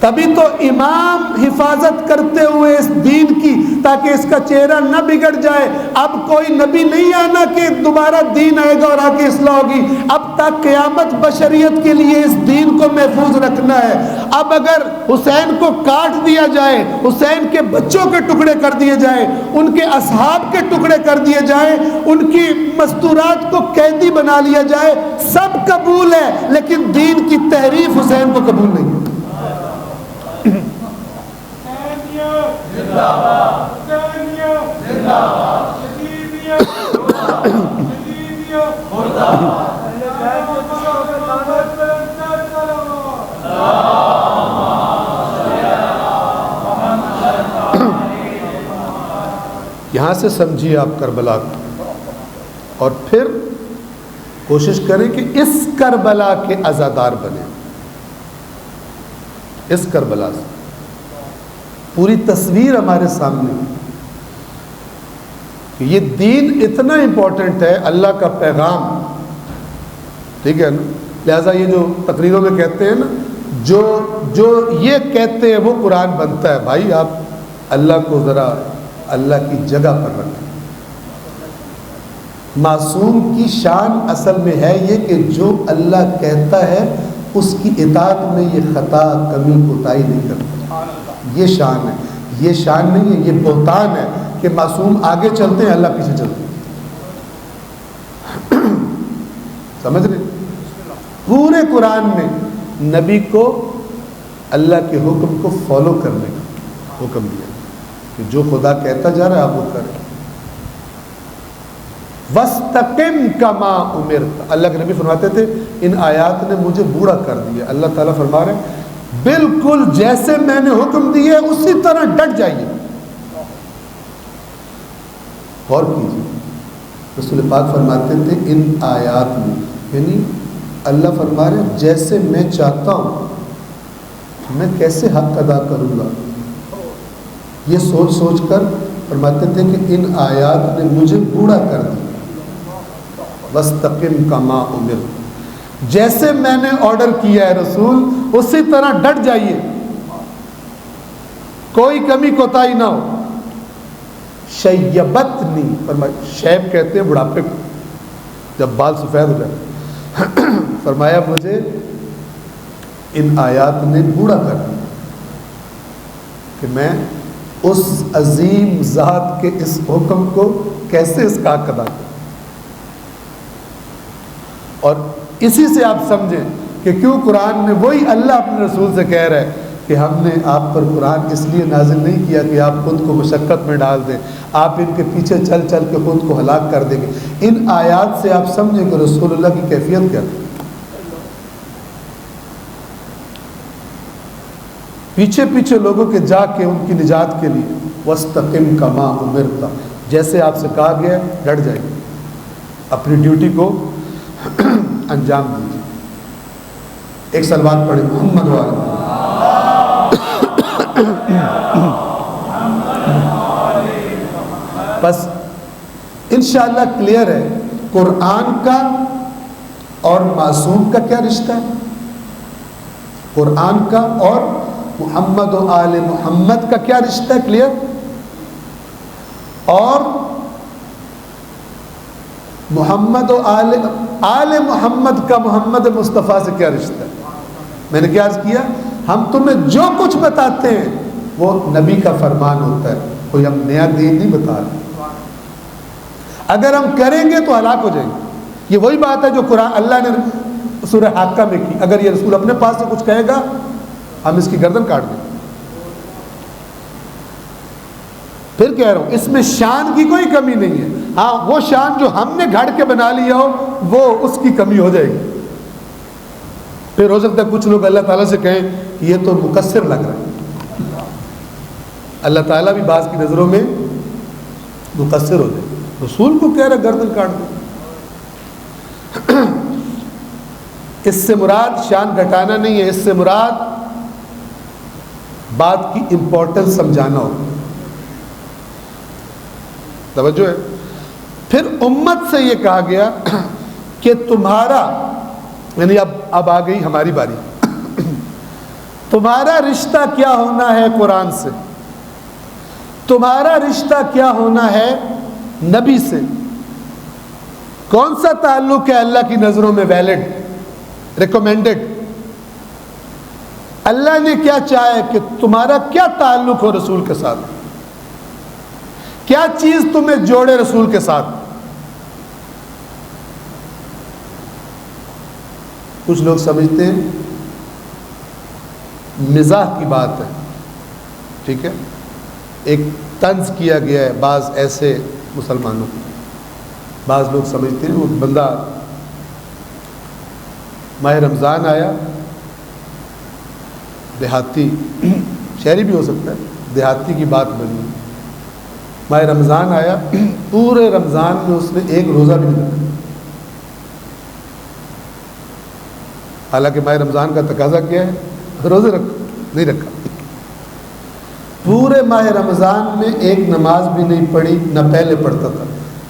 تبھی تو امام حفاظت کرتے ہوئے اس دین کی تاکہ اس کا چہرہ نہ بگڑ جائے. اب کوئی نبی نہیں آنا کہ دوبارہ دین آئے گا اور آ کے اصلاح ہوگی. اب تک قیامت بشریت کے لیے اس دین کو محفوظ رکھنا ہے. اب اگر حسین کو کاٹ دیا جائے، حسین کے بچوں کے ٹکڑے کر دیے جائیں، ان کے اصحاب کے ٹکڑے کر دیے جائیں، ان کی مستورات کو قیدی بنا لیا جائے، سب قبول ہے، لیکن دین کی تحریف حسین کو قبول نہیں ہے. یہاں سے سمجھیے آپ کربلا کو، اور پھر کوشش کریں کہ اس کربلا کے عزادار بنیں. اس کربلا سے پوری تصویر ہمارے سامنے کہ یہ دین اتنا امپورٹنٹ ہے، اللہ کا پیغام. ٹھیک ہے نا؟ لہٰذا یہ جو تقریروں میں کہتے ہیں نا، جو یہ کہتے ہیں وہ قرآن بنتا ہے. بھائی آپ اللہ کو ذرا اللہ کی جگہ پر رکھیں. معصوم کی شان اصل میں ہے یہ کہ جو اللہ کہتا ہے اس کی اطاعت میں یہ خطا، کمی، کوتاہی نہیں کرتا. یہ شان ہے، یہ شان نہیں ہے، یہ بہتان ہے کہ معصوم آگے چلتے ہیں، اللہ پیچھے چلتے ہیں. سمجھ رہے؟ پورے قرآن میں نبی کو اللہ کے حکم کو فالو کرنے کا حکم دیا کہ جو خدا کہتا جا رہا ہے آپ وہ کریں. وَاسْتَقِمْ كَمَا أُمِرْتَ، اللہ کے نبی فرماتے تھے ان آیات نے مجھے بوڑھا کر دیا. اللہ تعالیٰ فرما رہے ہیں بالکل جیسے میں نے حکم دیے اسی طرح ڈٹ جائیے. غور کیجیے، رسول پاک فرماتے تھے ان آیات میں، یعنی اللہ فرما رہے جیسے میں چاہتا ہوں میں کیسے حق ادا کروں گا. یہ سوچ سوچ کر فرماتے تھے کہ ان آیات نے مجھے بوڑھا کر دیا. وَاسْتَقِمْ كَمَا أُمِرْتَ، جیسے میں نے آرڈر کیا ہے رسول اسی طرح ڈٹ جائیے، کوئی کمی کوتاہی نہ ہو. شیبتنی، فرمایا شیب کہتے ہیں بڑھاپے کو، جب بال سفید ہو جائے. فرمایا مجھے ان آیات نے بوڑھا کر دیا کہ میں اس عظیم ذات کے اس حکم کو کیسے اسقاق ادا کریں؟ اور اسی سے آپ سمجھیں کہ کیوں قرآن میں وہی اللہ اپنے رسول سے کہہ رہا ہے کہ ہم نے آپ پر قرآن اس لیے نازل نہیں کیا کہ آپ خود کو مشقت میں ڈال دیں، آپ ان کے پیچھے چل چل کے خود کو ہلاک کر دیں گے۔ ان آیات سے آپ سمجھیں کہ رسول اللہ کی کیفیت کیا تھی۔ پیچھے پیچھے لوگوں کے جا کے ان کی نجات کے لیے وَاسْتَقِمْ كَمَا أُمِرْتَ، جیسے آپ سے کہا گیا ڈٹ جائیں، اپنی ڈیوٹی کو انجام دیجیے۔ ایک صلوات پڑھیں محمد والے۔ بس انشاءاللہ کلیئر ہے قرآن کا اور معصوم کا کیا رشتہ ہے، قرآن کا اور محمد و آل محمد کا کیا رشتہ ہے، کلیئر۔ اور محمد و آل محمد کا محمد مصطفیٰ سے کیا رشتہ ہے۔ میں نے کیا عرض کیا، ہم تمہیں جو کچھ بتاتے ہیں وہ نبی کا فرمان ہوتا ہے، کوئی ہم نیا دین نہیں بتا رہے۔ اگر ہم کریں گے تو ہلاک ہو جائیں گے۔ یہ وہی بات ہے جو قرآن اللہ نے سورہ حاقہ میں کی، اگر یہ رسول اپنے پاس سے کچھ کہے گا ہم اس کی گردن کاٹ دیں گے۔ پھر کہہ رہا ہوں اس میں شان کی کوئی کمی نہیں ہے، ہاں وہ شان جو ہم نے گھڑ کے بنا لیا ہو وہ اس کی کمی ہو جائے گی۔ پھر ہو سکتا ہے کچھ لوگ اللہ تعالیٰ سے کہیں کہ یہ تو مقصر لگ رہا ہے، اللہ تعالیٰ بھی بعض کی نظروں میں مقصر ہو جائے، رسول کو کہہ رہا گردن کاٹ دو۔ اس سے مراد شان گھٹانا نہیں ہے، اس سے مراد بات کی امپورٹنس سمجھانا ہو۔ توجہ ہے۔ پھر امت سے یہ کہا گیا کہ تمہارا، یعنی اب آ گئی ہماری باری، تمہارا رشتہ کیا ہونا ہے قرآن سے، تمہارا رشتہ کیا ہونا ہے نبی سے، کون سا تعلق ہے اللہ کی نظروں میں ویلڈ، ریکمینڈڈ، اللہ نے کیا چاہے کہ تمہارا کیا تعلق ہو رسول کے ساتھ، کیا چیز تمہیں جوڑے رسول کے ساتھ۔ کچھ لوگ سمجھتے ہیں مزاح کی بات ہے، ٹھیک ہے، ایک طنز کیا گیا ہے بعض ایسے مسلمانوں کو۔ بعض لوگ سمجھتے ہیں وہ بندہ ماہ رمضان آیا، دیہاتی، شہری بھی ہو سکتا ہے، دیہاتی کی بات بنی، ماہ رمضان آیا، پورے رمضان میں اس نے ایک روزہ بھی نہیں رکھا، حالانکہ ماہ رمضان کا تقاضا کیا ہے روزے رکھو، نہیں رکھا۔ پورے ماہ رمضان میں ایک نماز بھی نہیں پڑھی، نہ پہلے پڑھتا تھا۔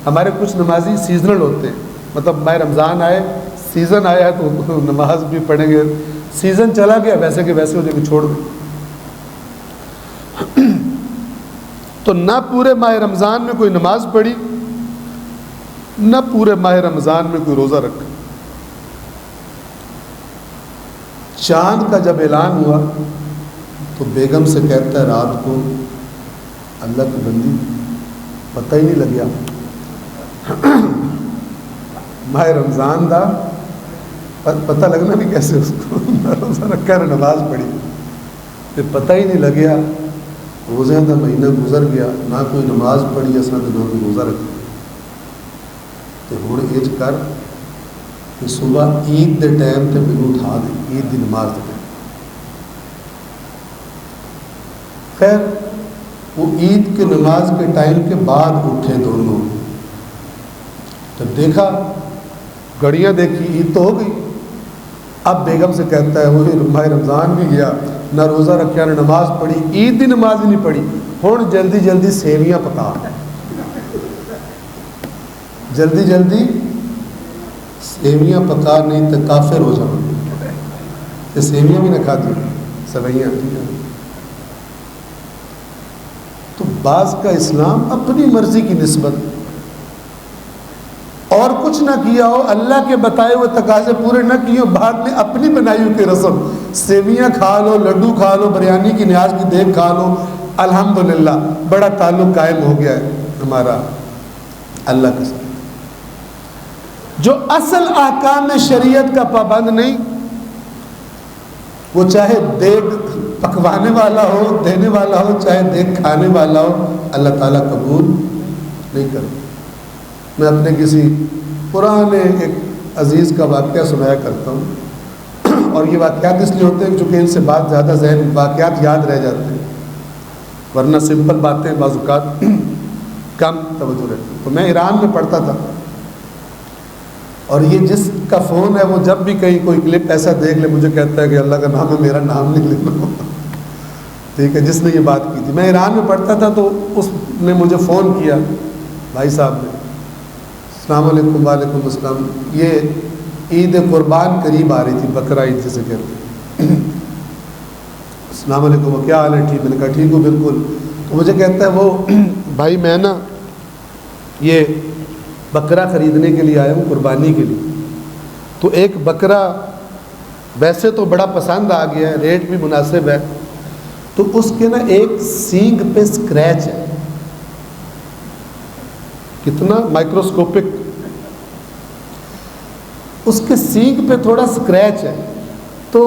ہمارے کچھ نمازی سیزنل ہوتے ہیں، مطلب ماہ رمضان آئے، سیزن آیا تو نماز بھی پڑھیں گے، سیزن چلا گیا ویسے کہ ویسے ہو جائے کہ چھوڑ دیں۔ تو نہ پورے ماہ رمضان میں کوئی نماز پڑھی، نہ پورے ماہ رمضان میں کوئی روزہ رکھا۔ چاند کا جب اعلان ہوا تو بیگم سے کہتا ہے رات کو اللہ کی بندی پتہ ہی نہیں لگیا، ماہ رمضان دا پتہ لگنا بھی کیسے، اس کو روزہ رکھا ہے، نماز پڑھی، پھر پتہ ہی نہیں لگیا، روزے کا مہینہ گزر گیا، نہ کوئی نماز پڑھی اصل نہ کوئی روزہ رکھا۔ تو ہوں یہ کر کہ صبح عید دے ٹائم تے مینوں اٹھا دے، عید دی نماز دے ٹائم۔ خیر وہ عید کے نماز کے ٹائم کے بعد اٹھے دونوں، جب دیکھا گھڑیاں دیکھی عید تو ہو گئی، اب بیگم سے کہتا ہے وہی ماہ رمضان بھی گیا، نہ روزہ رکھا نہ نماز پڑھی، عید دی نماز ہی نہیں پڑھی، ہوں جلدی جلدی سیویاں پکا، جلدی جلدی سیویاں پکا، نہیں تو کافر ہو جاؤ، یہ سیویاں بھی نہ کھاتی سویاں۔ تو بعض کا اسلام اپنی مرضی کی نسبت اور کچھ نہ کیا ہو، اللہ کے بتائے ہوئے تقاضے پورے نہ کیے ہو، بعد میں اپنی بنائی ہوئی رسم، سیویاں کھا لو، لڈو کھا لو، بریانی کی نیاز کی دیگ کھا لو، الحمدللہ بڑا تعلق قائم ہو گیا ہے ہمارا اللہ کے ساتھ۔ جو اصل احکام شریعت کا پابند نہیں، وہ چاہے دیگ پکوانے والا ہو، دینے والا ہو، چاہے دیگ کھانے والا ہو، اللہ تعالیٰ قبول نہیں کرتا۔ میں اپنے کسی پرانے ایک عزیز کا واقعہ سنایا کرتا ہوں، اور یہ واقعات اس لیے ہوتے ہیں چونکہ ان سے بات زیادہ ذہن واقعات یاد رہ جاتے ہیں، ورنہ سمپل باتیں بعض اوقات کم توجہ رہتی ہیں۔ تو میں ایران میں پڑھتا تھا، اور یہ جس کا فون ہے وہ جب بھی کہیں کوئی کلپ ایسا دیکھ لے مجھے کہتا ہے کہ اللہ کا نام ہے، میرا نام نہیں لینا، ٹھیک ہے، جس نے یہ بات کی تھی۔ میں ایران میں پڑھتا تھا تو اس نے مجھے فون کیا، بھائی صاحب نے، السلام علیکم۔ وعلیکم السلام۔ یہ عید قربان قریب آ رہی تھی، بقرہ عید جسے کہتے ہیں۔ السلام علیکم، کیا حال ہے؟ ٹھیک۔ میں نے کہا ٹھیک ہوں بالکل۔ تو مجھے کہتا ہے وہ بھائی میں نا یہ بکرا خریدنے کے لیے آیا ہوں، قربانی کے لیے۔ تو ایک بکرا ویسے تو بڑا پسند آ گیا ہے، ریٹ بھی مناسب ہے، تو اس کے نا ایک سینگ پہ سکریچ ہے، کتنا مائکروسکوپک، اس کے سینگ پہ تھوڑا سکریچ ہے، تو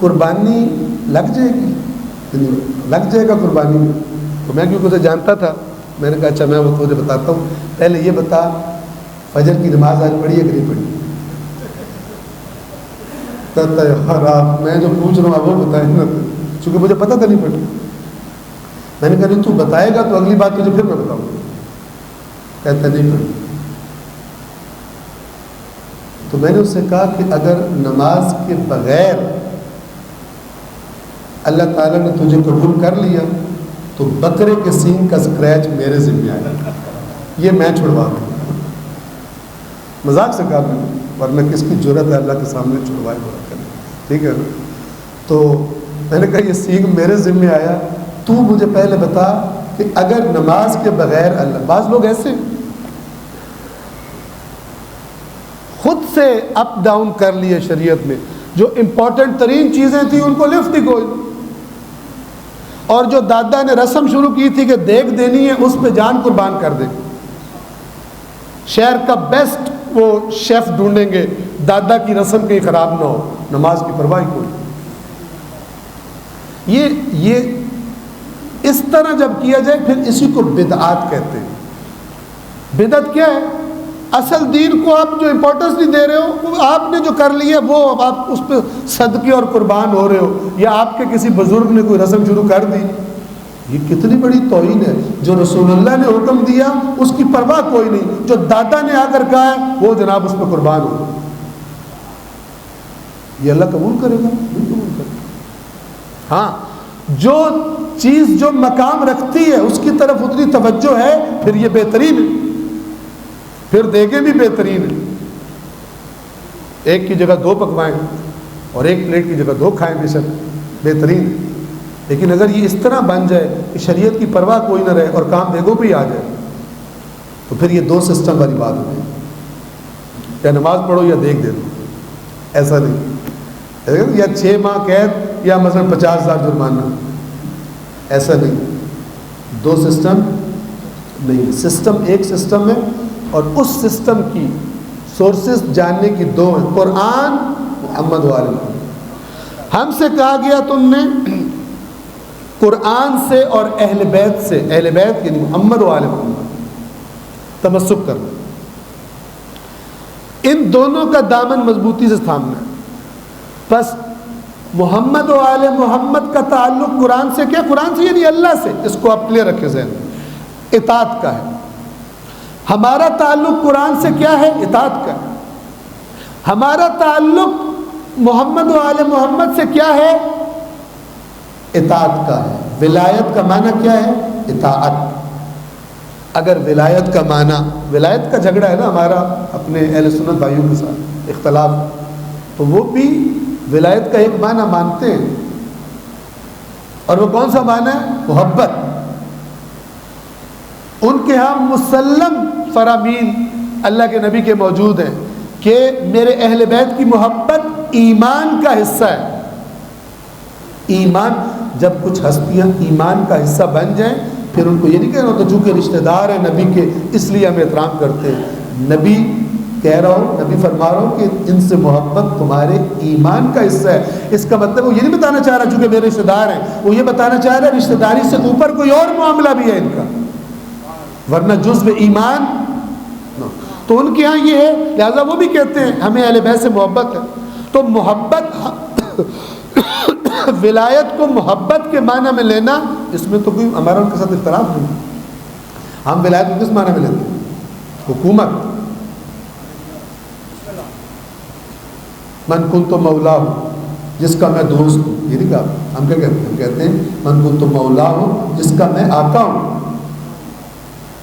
قربانی لگ جائے گی، لگ جائے گا قربانی میں۔ تو میں کیونکہ اسے جانتا تھا، میں نے کہا اچھا میں وہ تجھے بتاتا ہوں، پہلے یہ بتا فجر کی نماز آج پڑھی ہے کہ نہیں پڑھی؟ کہتا ہے یار آپ میں جو پوچھ رہا ہوں وہ بتائیں نا، چونکہ مجھے پتہ تھا نہیں پڑھی۔ میں نے کہا نہیں تو بتائے گا تو اگلی بات تجھے پھر میں بتاؤں گا۔ کہتا نہیں پڑھی۔ تو میں نے اس سے کہا کہ اگر نماز کے بغیر اللہ تعالیٰ نے تجھے قبول کر لیا تو بکرے کے سینگ کا سکریچ میرے ذمہ آیا، یہ میں چھڑوا دوں۔ مذاق سے کہا میں نے، ورنہ کس کی جرت ہے اللہ کے سامنے چھڑوائے بڑا کرنے، ٹھیک ہے نا۔ تو میں نے کہا یہ سینگ میرے ذمہ آیا، تو مجھے پہلے بتا کہ اگر نماز کے بغیر اللہ، بعض لوگ ایسے خود سے اپ ڈاؤن کر لیے شریعت میں، جو امپورٹنٹ ترین چیزیں تھیں ان کو لفٹ ہی کوئی، اور جو دادا نے رسم شروع کی تھی کہ دیگ دینی ہے اس پہ جان قربان کر دے، شہر کا بیسٹ وہ شیف ڈھونڈیں گے، دادا کی رسم کہیں خراب نہ ہو، نماز کی پرواہ کوئی۔ یہ اس طرح جب کیا جائے پھر اسی کو بدعات کہتے ہیں۔ بدعت کیا ہے؟ اصل دین کو آپ جو امپورٹنس نہیں دے رہے ہو، وہ آپ نے جو کر لی ہے وہ آپ اس پہ صدقے اور قربان ہو رہے ہو، یا آپ کے کسی بزرگ نے کوئی رسم شروع کر دی، یہ کتنی بڑی توہین ہے۔ جو رسول اللہ نے حکم دیا اس کی پرواہ کوئی نہیں، جو دادا نے آ کر کہا ہے وہ جناب اس پہ قربان ہو، یہ اللہ قبول کرے گا؟ نہیں قبول کرے گا۔ ہاں جو چیز جو مقام رکھتی ہے اس کی طرف اتنی توجہ ہے پھر یہ بہترین ہے، پھر دیگیں بھی بہترین ہیں، ایک کی جگہ دو پکوائیں اور ایک پلیٹ کی جگہ دو کھائیں، بے شک بہترین ہے۔ لیکن اگر یہ اس طرح بن جائے کہ شریعت کی پرواہ کوئی نہ رہے اور کام دیگوں پہ ہی آ جائے تو پھر یہ دو سسٹم والی بات ہوگی، یا نماز پڑھو یا دیگ دے دو، ایسا نہیں، یا 6 ماہ قید یا مثلا 50,000 جرمانہ، ایسا نہیں، دو سسٹم نہیں، سسٹم ایک سسٹم ہے، اور اس سسٹم کی سورسز جاننے کی دو ہیں، قرآن، محمد و آل محمد۔ ہم سے کہا گیا تم نے قرآن سے اور اہل بیت سے، اہل بیت یعنی محمد و آل محمد تمسک کرنا، ان دونوں کا دامن مضبوطی سے تھامنا ہے۔ بس محمد و آل محمد کا تعلق قرآن سے کیا؟ قرآن سے یعنی اللہ سے، اس کو آپ کلیئر رکھیں ذہن میں، اطاعت کا ہے۔ ہمارا تعلق قرآن سے کیا ہے؟ اطاعت کا ہے۔ ہمارا تعلق محمد و آل محمد سے کیا ہے؟ اطاعت کا ہے۔ ولایت کا معنی کیا ہے؟ اطاعت۔ اگر ولایت کا معنی، ولایت کا جھگڑا ہے نا ہمارا اپنے اہل سنت بھائیوں کے ساتھ اختلاف، تو وہ بھی ولایت کا ایک معنی مانتے ہیں، اور وہ کون سا معنی ہے؟ محبت۔ ان کے ہاں مسلم فرامین اللہ کے نبی کے موجود ہیں کہ میرے اہل بیت کی محبت ایمان کا حصہ ہے، ایمان، جب کچھ ہستیاں ایمان کا حصہ بن جائیں پھر ان کو یہ نہیں کہنا ہوتا چونکہ رشتہ دار ہیں نبی کے اس لیے ہم احترام کرتے ہیں. نبی کہہ رہا ہوں، نبی فرما رہا ہوں کہ ان سے محبت تمہارے ایمان کا حصہ ہے. اس کا مطلب وہ یہ نہیں بتانا چاہ رہا چونکہ میرے رشتہ دار ہیں، وہ یہ بتانا چاہ رہا ہے رشتہ داری سے اوپر کوئی اور معاملہ بھی ہے ان کا، ورنہ جزو ایمان نو. تو ان کے ہاں یہ ہے، لہٰذا وہ بھی کہتے ہیں ہمیں اہل بیت سے محبت ہے. تو محبت ولایت کو محبت کے معنی میں لینا، اس میں تو کوئی ہمارا ان کے ساتھ اختلاف نہیں. ہم ولایت کو کس معنی میں لیتے ہیں؟ حکومت. من کنت مولا ہوں، جس کا میں دوست ہوں. یہ نہیں کہا، ہم کیا کہتے ہیں؟ ہم کہتے ہیں من کنت مولا ہوں، جس کا میں آقا ہوں،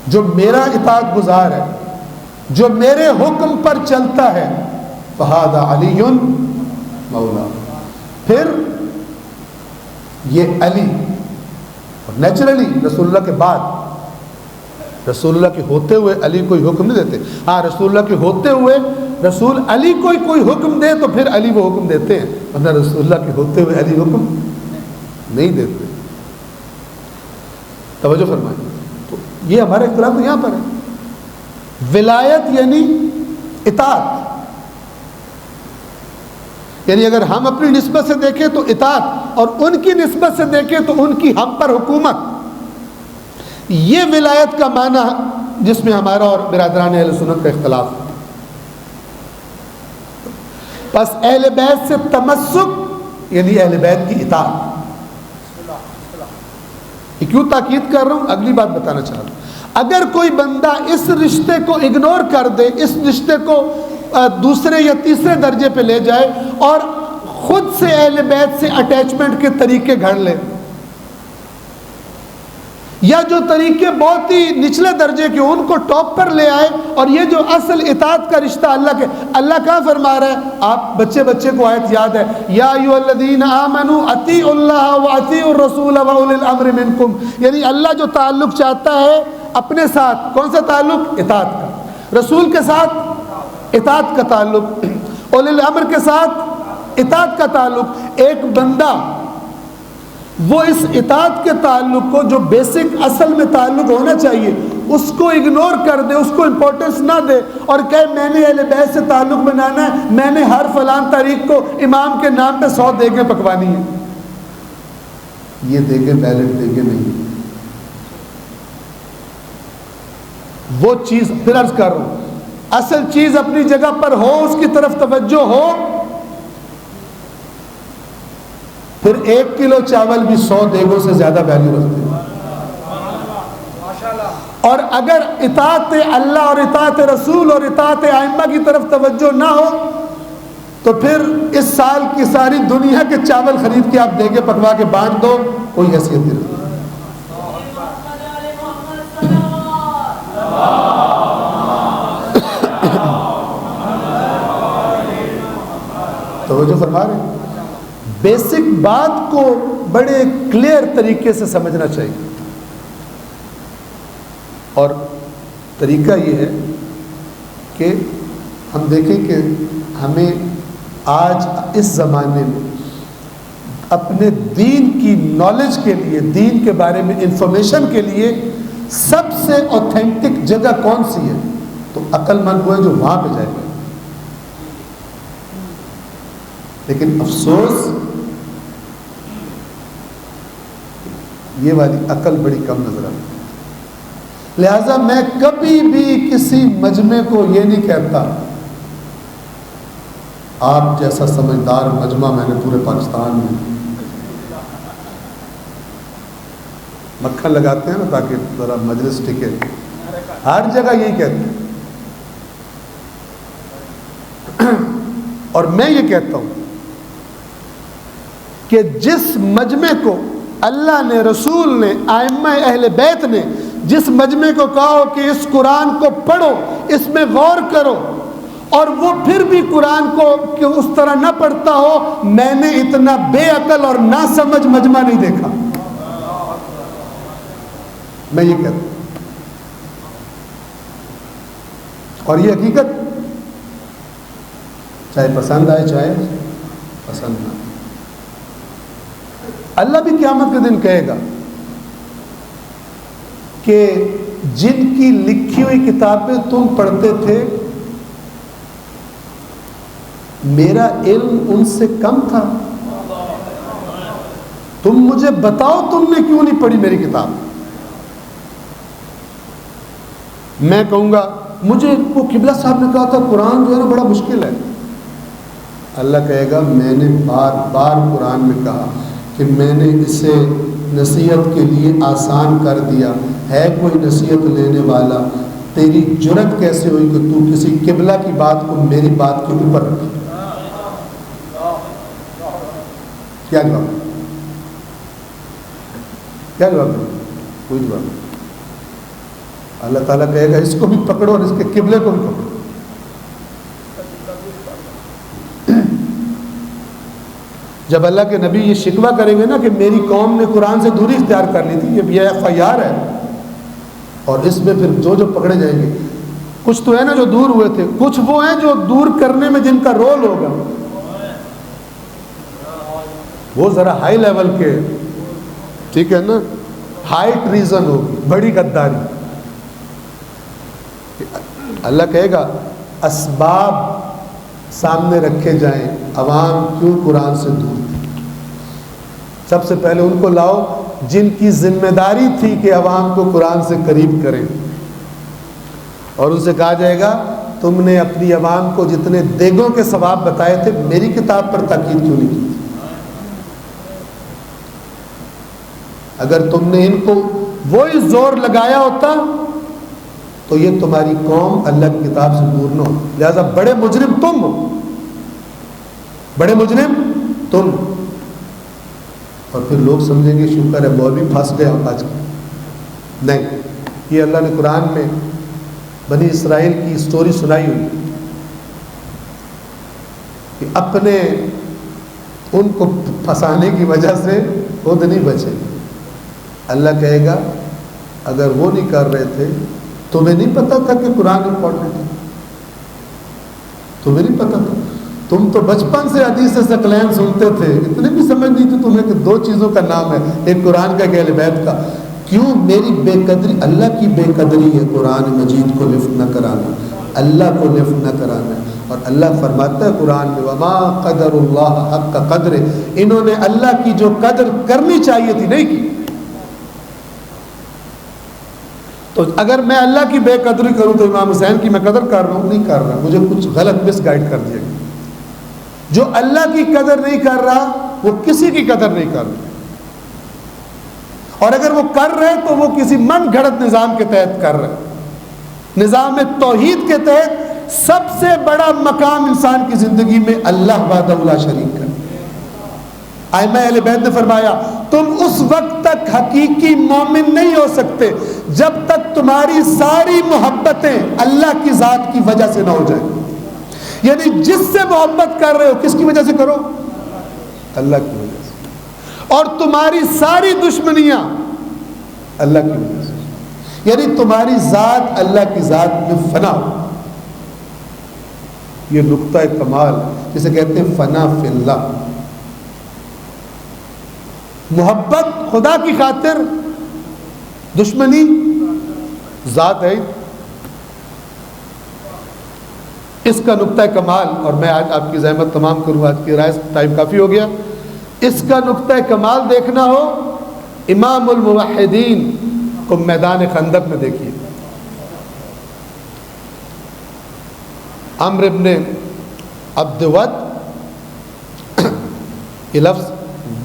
جو میرا اطاعت گزار ہے، جو میرے حکم پر چلتا ہے. فہذا علی مولا. پھر یہ علی نیچرلی رسول اللہ کے بعد، رسول اللہ کے ہوتے ہوئے علی کوئی حکم نہیں دیتے. ہاں رسول اللہ کے ہوتے ہوئے رسول علی کوئی حکم دے تو پھر علی وہ حکم دیتے ہیں، ورنہ رسول اللہ کے ہوتے ہوئے علی حکم نہیں دیتے. توجہ فرمائیں. تو یہ ہمارا اختلاف تو یہاں پر ہے. ولایت یعنی اطاعت، یعنی اگر ہم اپنی نسبت سے دیکھیں تو اطاعت، اور ان کی نسبت سے دیکھیں تو ان کی ہم پر حکومت. یہ ولایت کا معنی جس میں ہمارا اور برادران اہل سنت کا اختلاف ہے. پس اہل بیت سے تمسک یعنی اہل بیت کی اطاعت. یہ کیوں تاکید کر رہا ہوں؟ اگلی بات بتانا چاہ رہا ہوں. اگر کوئی بندہ اس رشتے کو اگنور کر دے، اس رشتے کو دوسرے یا تیسرے درجے پہ لے جائے اور خود سے اہل بیت سے اٹیچمنٹ کے طریقے گھڑ لے، یا جو طریقے بہت ہی نچلے درجے کے ان کو ٹاپ پر لے آئے، اور یہ جو اصل اطاعت کا رشتہ اللہ کہاں فرما رہا ہے؟ آپ بچے کو آیت یاد ہے، یا ایھا الذین آمنوا اطیعوا اللہ واطیعوا الرسول واولی الامر منکم. یعنی اللہ جو تعلق چاہتا ہے اپنے ساتھ، کون سا تعلق؟ اطاعت کا. رسول کے ساتھ اطاعت کا تعلق، اولی الامر کے ساتھ اطاعت کا تعلق. ایک بندہ وہ اس اطاعت کے تعلق کو جو بیسک اصل میں تعلق ہونا چاہیے اس کو اگنور کر دے، اس کو امپورٹنس نہ دے، اور کہے میں نے اہل بیت سے تعلق بنانا ہے، میں نے ہر فلان تاریخ کو امام کے نام پہ 100 دیگیں پکوانی ہیں. یہ دیگیں بیلٹ دیگیں نہیں. وہ چیز پھر عرض کر رہا ہوں، اصل چیز اپنی جگہ پر ہو، اس کی طرف توجہ ہو، پھر 1 کلو چاول بھی 100 دیگوں سے زیادہ ویلیو رکھتے ہیں. اور اگر اطاعت اللہ اور اطاعت رسول اور اطاعت ائمہ کی طرف توجہ نہ ہو تو پھر اس سال کی ساری دنیا کے چاول خرید کے آپ دیگیں پکوا کے بانٹ دو، کوئی حیثیت نہیں رکھتی. توجہ فرما رہے ہیں. بیسک بات کو بڑے کلیئر طریقے سے سمجھنا چاہیے. اور طریقہ یہ ہے کہ ہم دیکھیں کہ ہمیں آج اس زمانے میں اپنے دین کی نالج کے لیے، دین کے بارے میں انفارمیشن کے لیے سب سے اوتھینٹک جگہ کون سی ہے؟ تو عقل مند وہ ہے جو وہاں پہ جائے گا. لیکن افسوس یہ والی عقل بڑی کم نظر آتی. لہذا میں کبھی بھی کسی مجمع کو یہ نہیں کہتا آپ جیسا سمجھدار مجمع میں نے پورے پاکستان میں. مکھن لگاتے ہیں نا تاکہ ذرا مجلس ٹکے، ہر جگہ یہی کہتے ہیں. اور میں یہ کہتا ہوں کہ جس مجمع کو اللہ نے، رسول نے، ائمہ اہل بیت نے جس مجمع کو کہا کہ اس قرآن کو پڑھو، اس میں غور کرو، اور وہ پھر بھی قرآن کو کہ اس طرح نہ پڑھتا ہو، میں نے اتنا بے عقل اور نہ سمجھ مجمع نہیں دیکھا. میں یہ کہتا ہوں، اور یہ حقیقت چاہے پسند آئے چاہے پسند نہ آئے. اللہ بھی قیامت کے دن کہے گا کہ جن کی لکھی ہوئی کتابیں تم پڑھتے تھے میرا علم ان سے کم تھا، تم مجھے بتاؤ تم نے کیوں نہیں پڑھی میری کتاب؟ میں کہوں گا مجھے وہ قبلہ صاحب نے کہا تھا قرآن جو ہے نا بڑا مشکل ہے۔ اللہ کہے گا میں نے بار بار قرآن میں کہا کہ میں نے اسے نصیحت کے لیے آسان کر دیا، ہے کوئی نصیحت لینے والا؟ تیری جرت کیسے ہوئی کہ تو کسی قبلہ کی بات کو میری بات کے اوپر رکھے؟ کیا جواب؟ کیا جواب ہے؟ کوئی جواب نہیں۔ اللہ تعالیٰ کہے گا اس کو بھی پکڑو اور اس کے قبلے کو بھی پکڑو۔ جب اللہ کے نبی یہ شکوہ کریں گے نا کہ میری قوم نے قرآن سے دوری اختیار کر لی تھی، یہ FIR ہے، اور اس میں پھر جو پکڑے جائیں گے، کچھ تو ہے نا جو دور ہوئے تھے، کچھ وہ ہیں جو دور کرنے میں جن کا رول ہوگا وہ ذرا ہائی لیول کے، ٹھیک ہے نا، ہائی ٹریزن ہوگی، بڑی غداری۔ اللہ کہے گا اسباب سامنے رکھے جائیں، عوام کیوں قرآن سے دور تھی؟ سب سے پہلے ان کو لاؤ جن کی ذمہ داری تھی کہ عوام کو قرآن سے قریب کریں، اور ان سے کہا جائے گا تم نے اپنی عوام کو جتنے دیگوں کے ثواب بتائے تھے میری کتاب پر تاکید کیوں نہیں کی؟ اگر تم نے ان کو وہی زور لگایا ہوتا تو یہ تمہاری قوم اللہ کی کتاب سے دور نہ ہو۔ لہذا بڑے مجرم تم ہو، بڑے مجرم تم۔ اور پھر لوگ سمجھیں گے شکر ہے مولوی پھنس گئے آج کے۔ نہیں، یہ اللہ نے قرآن میں بنی اسرائیل کی سٹوری سنائی ہوئی کہ اپنے ان کو پھنسانے کی وجہ سے خود نہیں بچے۔ اللہ کہے گا اگر وہ نہیں کر رہے تھے تمہیں نہیں پتا تھا کہ قرآن امپورٹنٹ ہے؟ تمہیں نہیں پتا تھا؟ تم تو بچپن سے حدیث ثقلین سنتے تھے، اتنے بھی سمجھ نہیں تھی تمہیں کہ دو چیزوں کا نام ہے، ایک قرآن کا ایک اہل بیت کا۔ کیوں میری بے قدری؟ اللہ کی بے قدری ہے قرآن مجید کو لفٹ نہ کرانا، اللہ کو لفٹ نہ کرانا۔ اور اللہ فرماتا ہے قرآن میں وما قدر اللہ حق قدر، انہوں نے اللہ کی جو قدر کرنی چاہیے تھی نہیں کی۔ تو اگر میں اللہ کی بے قدری کروں تو امام حسین کی میں قدر کر رہا ہوں؟ نہیں کر رہا، مجھے کچھ غلط مس گائیڈ کر دیا گیا۔ جو اللہ کی قدر نہیں کر رہا وہ کسی کی قدر نہیں کر رہا، اور اگر وہ کر رہے تو وہ کسی من گھڑت نظام کے تحت کر رہے۔ نظام توحید کے تحت سب سے بڑا مقام انسان کی زندگی میں اللہ وحدہ لا شریک ہے۔ ائمہ اہل بیت نے فرمایا تم اس وقت تک حقیقی مومن نہیں ہو سکتے جب تک تمہاری ساری محبتیں اللہ کی ذات کی وجہ سے نہ ہو جائیں۔ یعنی جس سے محبت کر رہے ہو کس کی وجہ سے کرو؟ اللہ کی وجہ سے۔ اور تمہاری ساری دشمنیاں اللہ کی وجہ سے، یعنی تمہاری ذات اللہ کی ذات میں فنا ہو۔ یہ نقطہ کمال جسے کہتے ہیں فنا فی اللہ، محبت خدا کی خاطر، دشمنی ذات ہے۔ اس کا نقطہ کمال، اور میں آج آپ کی زحمت تمام کروں، آج کی رائے ٹائم کافی ہو گیا، اس کا نقطہ کمال دیکھنا ہو امام الموحدین کو میدان خندق میں دیکھیے۔ عمرو ابن عبد ود، یہ لفظ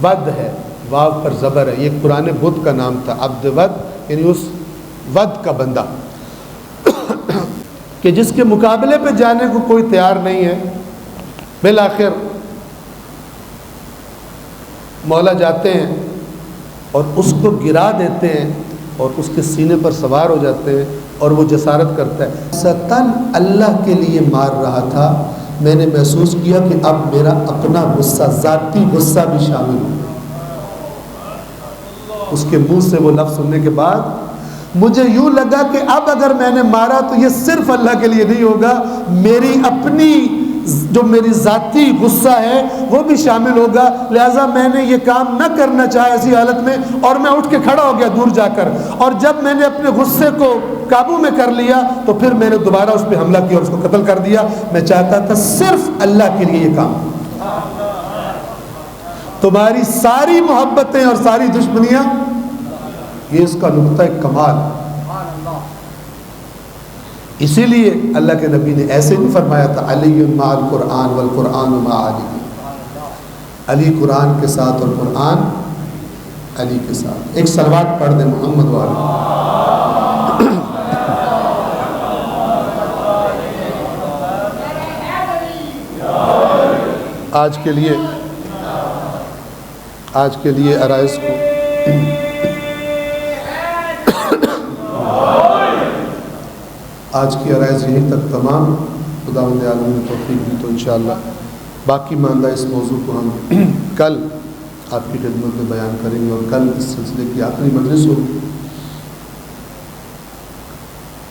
ود ہے، واو پر زبر ہے، یہ قرآن بدھ کا نام تھا، عبد ود یعنی اس ود کا بندہ کہ جس کے مقابلے پہ جانے کو کوئی تیار نہیں ہے۔ بالآخر مولا جاتے ہیں اور اس کو گرا دیتے ہیں اور اس کے سینے پر سوار ہو جاتے ہیں اور وہ جسارت کرتا ہے ستن اللہ کے لیے مار رہا تھا، میں نے محسوس کیا کہ اب میرا اپنا غصہ، ذاتی غصہ بھی شامل ہو۔ اس کے منہ سے وہ لفظ سننے کے بعد مجھے یوں لگا کہ اب اگر میں نے مارا تو یہ صرف اللہ کے لیے نہیں ہوگا، میری اپنی جو میری ذاتی غصہ ہے وہ بھی شامل ہوگا، لہٰذا میں نے یہ کام نہ کرنا چاہا ایسی حالت میں، اور میں اٹھ کے کھڑا ہو گیا دور جا کر، اور جب میں نے اپنے غصے کو قابو میں کر لیا تو پھر میں نے دوبارہ اس پہ حملہ کیا اور اس کو قتل کر دیا۔ میں چاہتا تھا صرف اللہ کے لیے یہ کام، تمہاری ساری محبتیں اور ساری دشمنیاں، یہ اس کا نقطہ کمال۔ اسی لیے اللہ کے نبی نے ایسے نہیں فرمایا تھا علی مع القرآن والقرآن مع علی، علی قرآن کے ساتھ اور قرآن علی کے ساتھ۔ ایک صلوات پڑھ دیں محمد والے۔ آج کے لیے عرائض کو آج کی عرائض یہیں تک تمام۔ خداوند عالم نے توفیق دی تو انشاءاللہ باقی ماندہ اس موضوع کو ہم کل آپ کی خدمت میں بیان کریں گے، اور کل اس سلسلے کی آخری مجلس ہوگی۔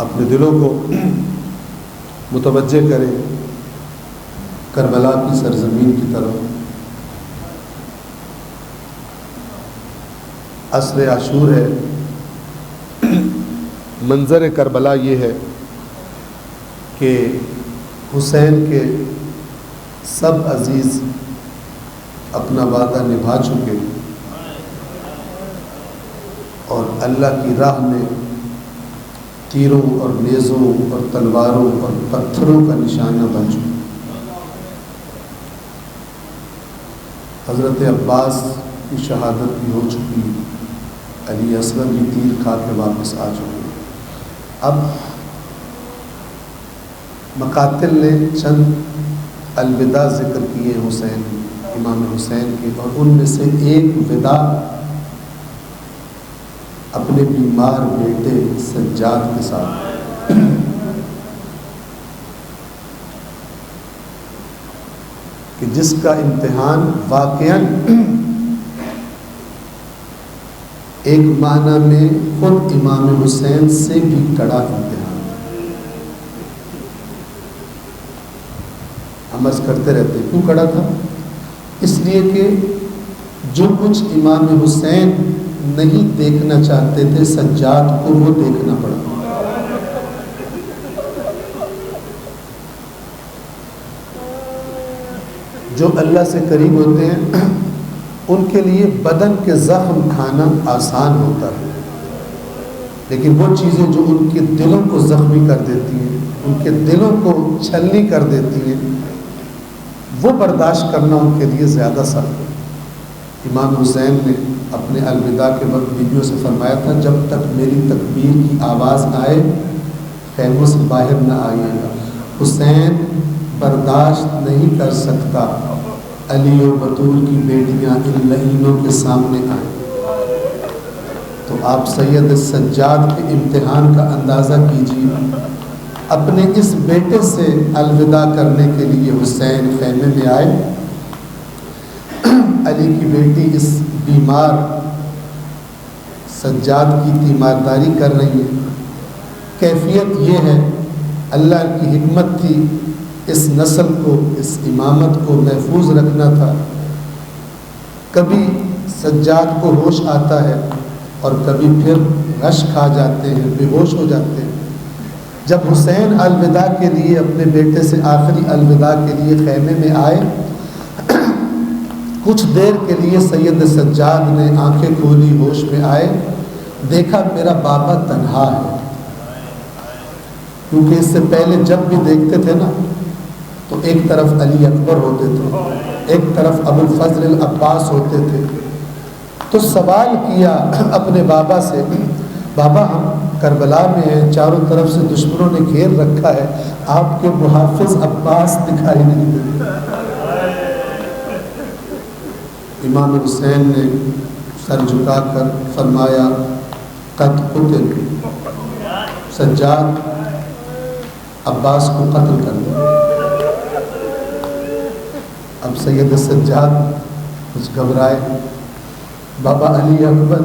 اپنے دلوں کو متوجہ کریں کربلا کی سرزمین کی طرف۔ عصر عاشور ہے، منظر کربلا یہ ہے کہ حسین کے سب عزیز اپنا وعدہ نبھا چکے اور اللہ کی راہ میں تیروں اور نیزوں اور تلواروں اور پتھروں کا نشانہ بن چکے۔ حضرت عباس کی شہادت بھی ہو چکی، علی اصغر بھی تیر کھا کے واپس آ چکے۔ اب مقاتل نے چند الوداع ذکر کیے حسین، امام حسین کے، اور ان میں سے ایک وداع اپنے بیمار بیٹے سجاد کے ساتھ۔ کہ جس کا امتحان واقعاً ایک معنی میں خود امام حسین سے بھی کڑا امتحان۔ ہم عرض کرتے رہتے ہیں کیوں کڑا تھا؟ اس لیے کہ جو کچھ امام حسین نہیں دیکھنا چاہتے تھے سجاد کو وہ دیکھنا پڑا۔ جو اللہ سے قریب ہوتے ہیں ان کے لیے بدن کے زخم کھانا آسان ہوتا ہے، لیکن وہ چیزیں جو ان کے دلوں کو زخمی کر دیتی ہیں، ان کے دلوں کو چھلنی کر دیتی ہیں، وہ برداشت کرنا ان کے لیے زیادہ سخت ہے۔ امام حسین نے اپنے الوداع کے وقت بیویوں سے فرمایا تھا جب تک میری تکبیر کی آواز آئے خیموں سے باہر نہ آئیے گا۔ حسین برداشت نہیں کر سکتا علی و بطول کی بیٹیاں ان لعینوں کے سامنے آئیں۔ تو آپ سید سجاد کے امتحان کا اندازہ کیجیے۔ اپنے اس بیٹے سے الوداع کرنے کے لیے حسین خیمے میں آئے، علی کی بیٹی اس بیمار سجاد کی تیمارداری کر رہی ہے۔ کیفیت یہ ہے، اللہ کی حکمت تھی، اس نسل کو، اس امامت کو محفوظ رکھنا تھا۔ کبھی سجاد کو ہوش آتا ہے اور کبھی پھر غش کھا جاتے ہیں، بے ہوش ہو جاتے ہیں۔ جب حسین الوداع کے لیے اپنے بیٹے سے آخری الوداع کے لیے خیمے میں آئے، کچھ دیر کے لیے سید سجاد نے آنکھیں کھولی، ہوش میں آئے، دیکھا میرا بابا تنہا ہے۔ کیونکہ اس سے پہلے جب بھی دیکھتے تھے نا تو ایک طرف علی اکبر ہوتے تھے، ایک طرف ابو الفضل العباس ہوتے تھے۔ تو سوال کیا اپنے بابا سے، بابا ہم کربلا میں ہیں، چاروں طرف سے دشمنوں نے گھیر رکھا ہے، آپ کے محافظ عباس دکھائی نہیں دیتے۔ امام حسین نے سر جھکا کر فرمایا قد قتل، سجاد عباس کو قتل کر دیا۔ اب سید سجاد کچھ گھبرائے، بابا علی اکبر،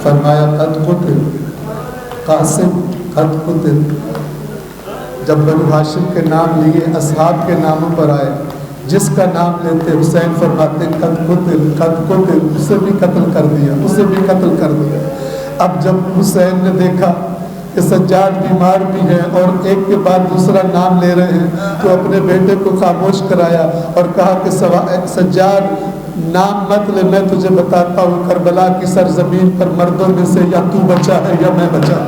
فرمایا قد قتل، قاسم قد قتل، جب بنو ہاشم کے نام لیے اصحاب کے ناموں پر آئے، جس کا نام لیتے حسین فرماتے قد قتل، اسے بھی قتل کر دیا، اسے بھی قتل کر دیا۔ اب جب حسین نے دیکھا کہ سجاد بیمار بھی ہے اور ایک کے بعد دوسرا نام لے رہے ہیں، تو اپنے بیٹے کو خاموش کرایا اور کہا کہ سجاد نام مت لے، میں تجھے بتاتا ہوں کربلا کی سرزمین پر مردوں میں سے یا تو بچا ہے یا میں بچا۔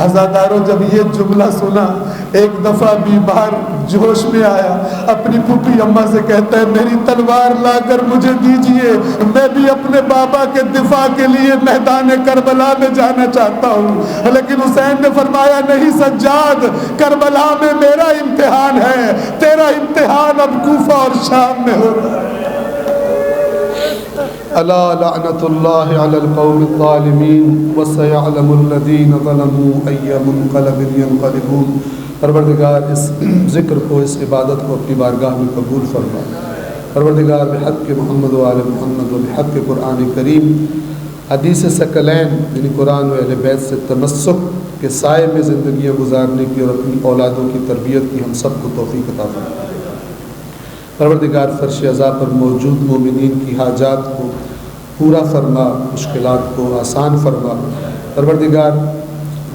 عزاداروں جب یہ جملہ سنا، ایک دفعہ بیمار جوش میں آیا، اپنی پھوپھی اماں سے کہتا ہے میری تلوار لا کر مجھے دیجئے، میں بھی اپنے بابا کے دفاع کے لیے میدان کربلا میں جانا چاہتا ہوں۔ لیکن حسین نے فرمایا نہیں سجاد، کربلا میں میرا امتحان ہے، تیرا امتحان اب کوفہ اور شام میں ہوگا۔ الا لعنت اللہ علی القوم الظالمین وسیعلم الذین ظلموا ای منقلب ینقلبون۔ پروردگار اس ذکر کو، اس عبادت کو اپنی بارگاہ میں قبول فرما۔ پروردگار بحق محمد و آل محمد و بحق قرآن کریم حدیث ثقلین یعنی قرآن و اہل بیت سے تمسک کے سائے میں زندگیاں گزارنے کی اور اپنی اولادوں کی تربیت کی ہم سب کو توفیق عطا فرما۔ پروردگار فرش عزا پر موجود مومنین کی حاجات کو پورا فرما، مشکلات کو آسان فرما۔ پروردگار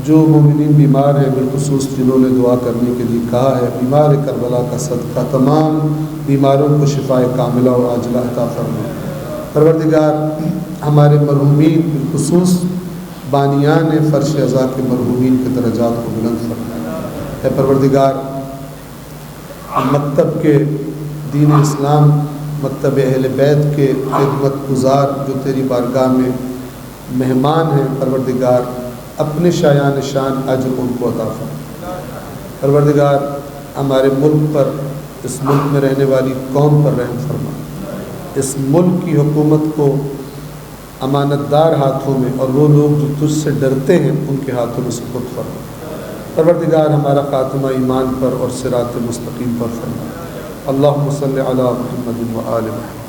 جو مومنین بیمار ہیں، بالخصوص جنہوں نے دعا کرنے کے لیے کہا ہے، بیمار کربلا کا صدقہ تمام بیماروں کو شفاء کاملہ و عاجلہ عطا فرما۔ پروردگار ہمارے مرحومین بالخصوص بانیان فرش عزا کے مرحومین کے درجات کو بلند فرما۔ اے پروردگار مکتب کے دین اسلام، مکتب اہل بیت کے خدمت گزار جو تیری بارگاہ میں مہمان ہیں، پروردگار اپنے شایان شان اجر ان کو عطا فرما۔ پروردگار ہمارے ملک پر، اس ملک میں رہنے والی قوم پر رحم فرما۔ اس ملک کی حکومت کو امانت دار ہاتھوں میں اور وہ لوگ جو تجھ سے ڈرتے ہیں ان کے ہاتھوں میں سپرد فرما۔ پروردگار ہمارا خاتمہ ایمان پر اور صراط مستقیم پر فرما۔ اللہم صلی علی محمد و آل محمد۔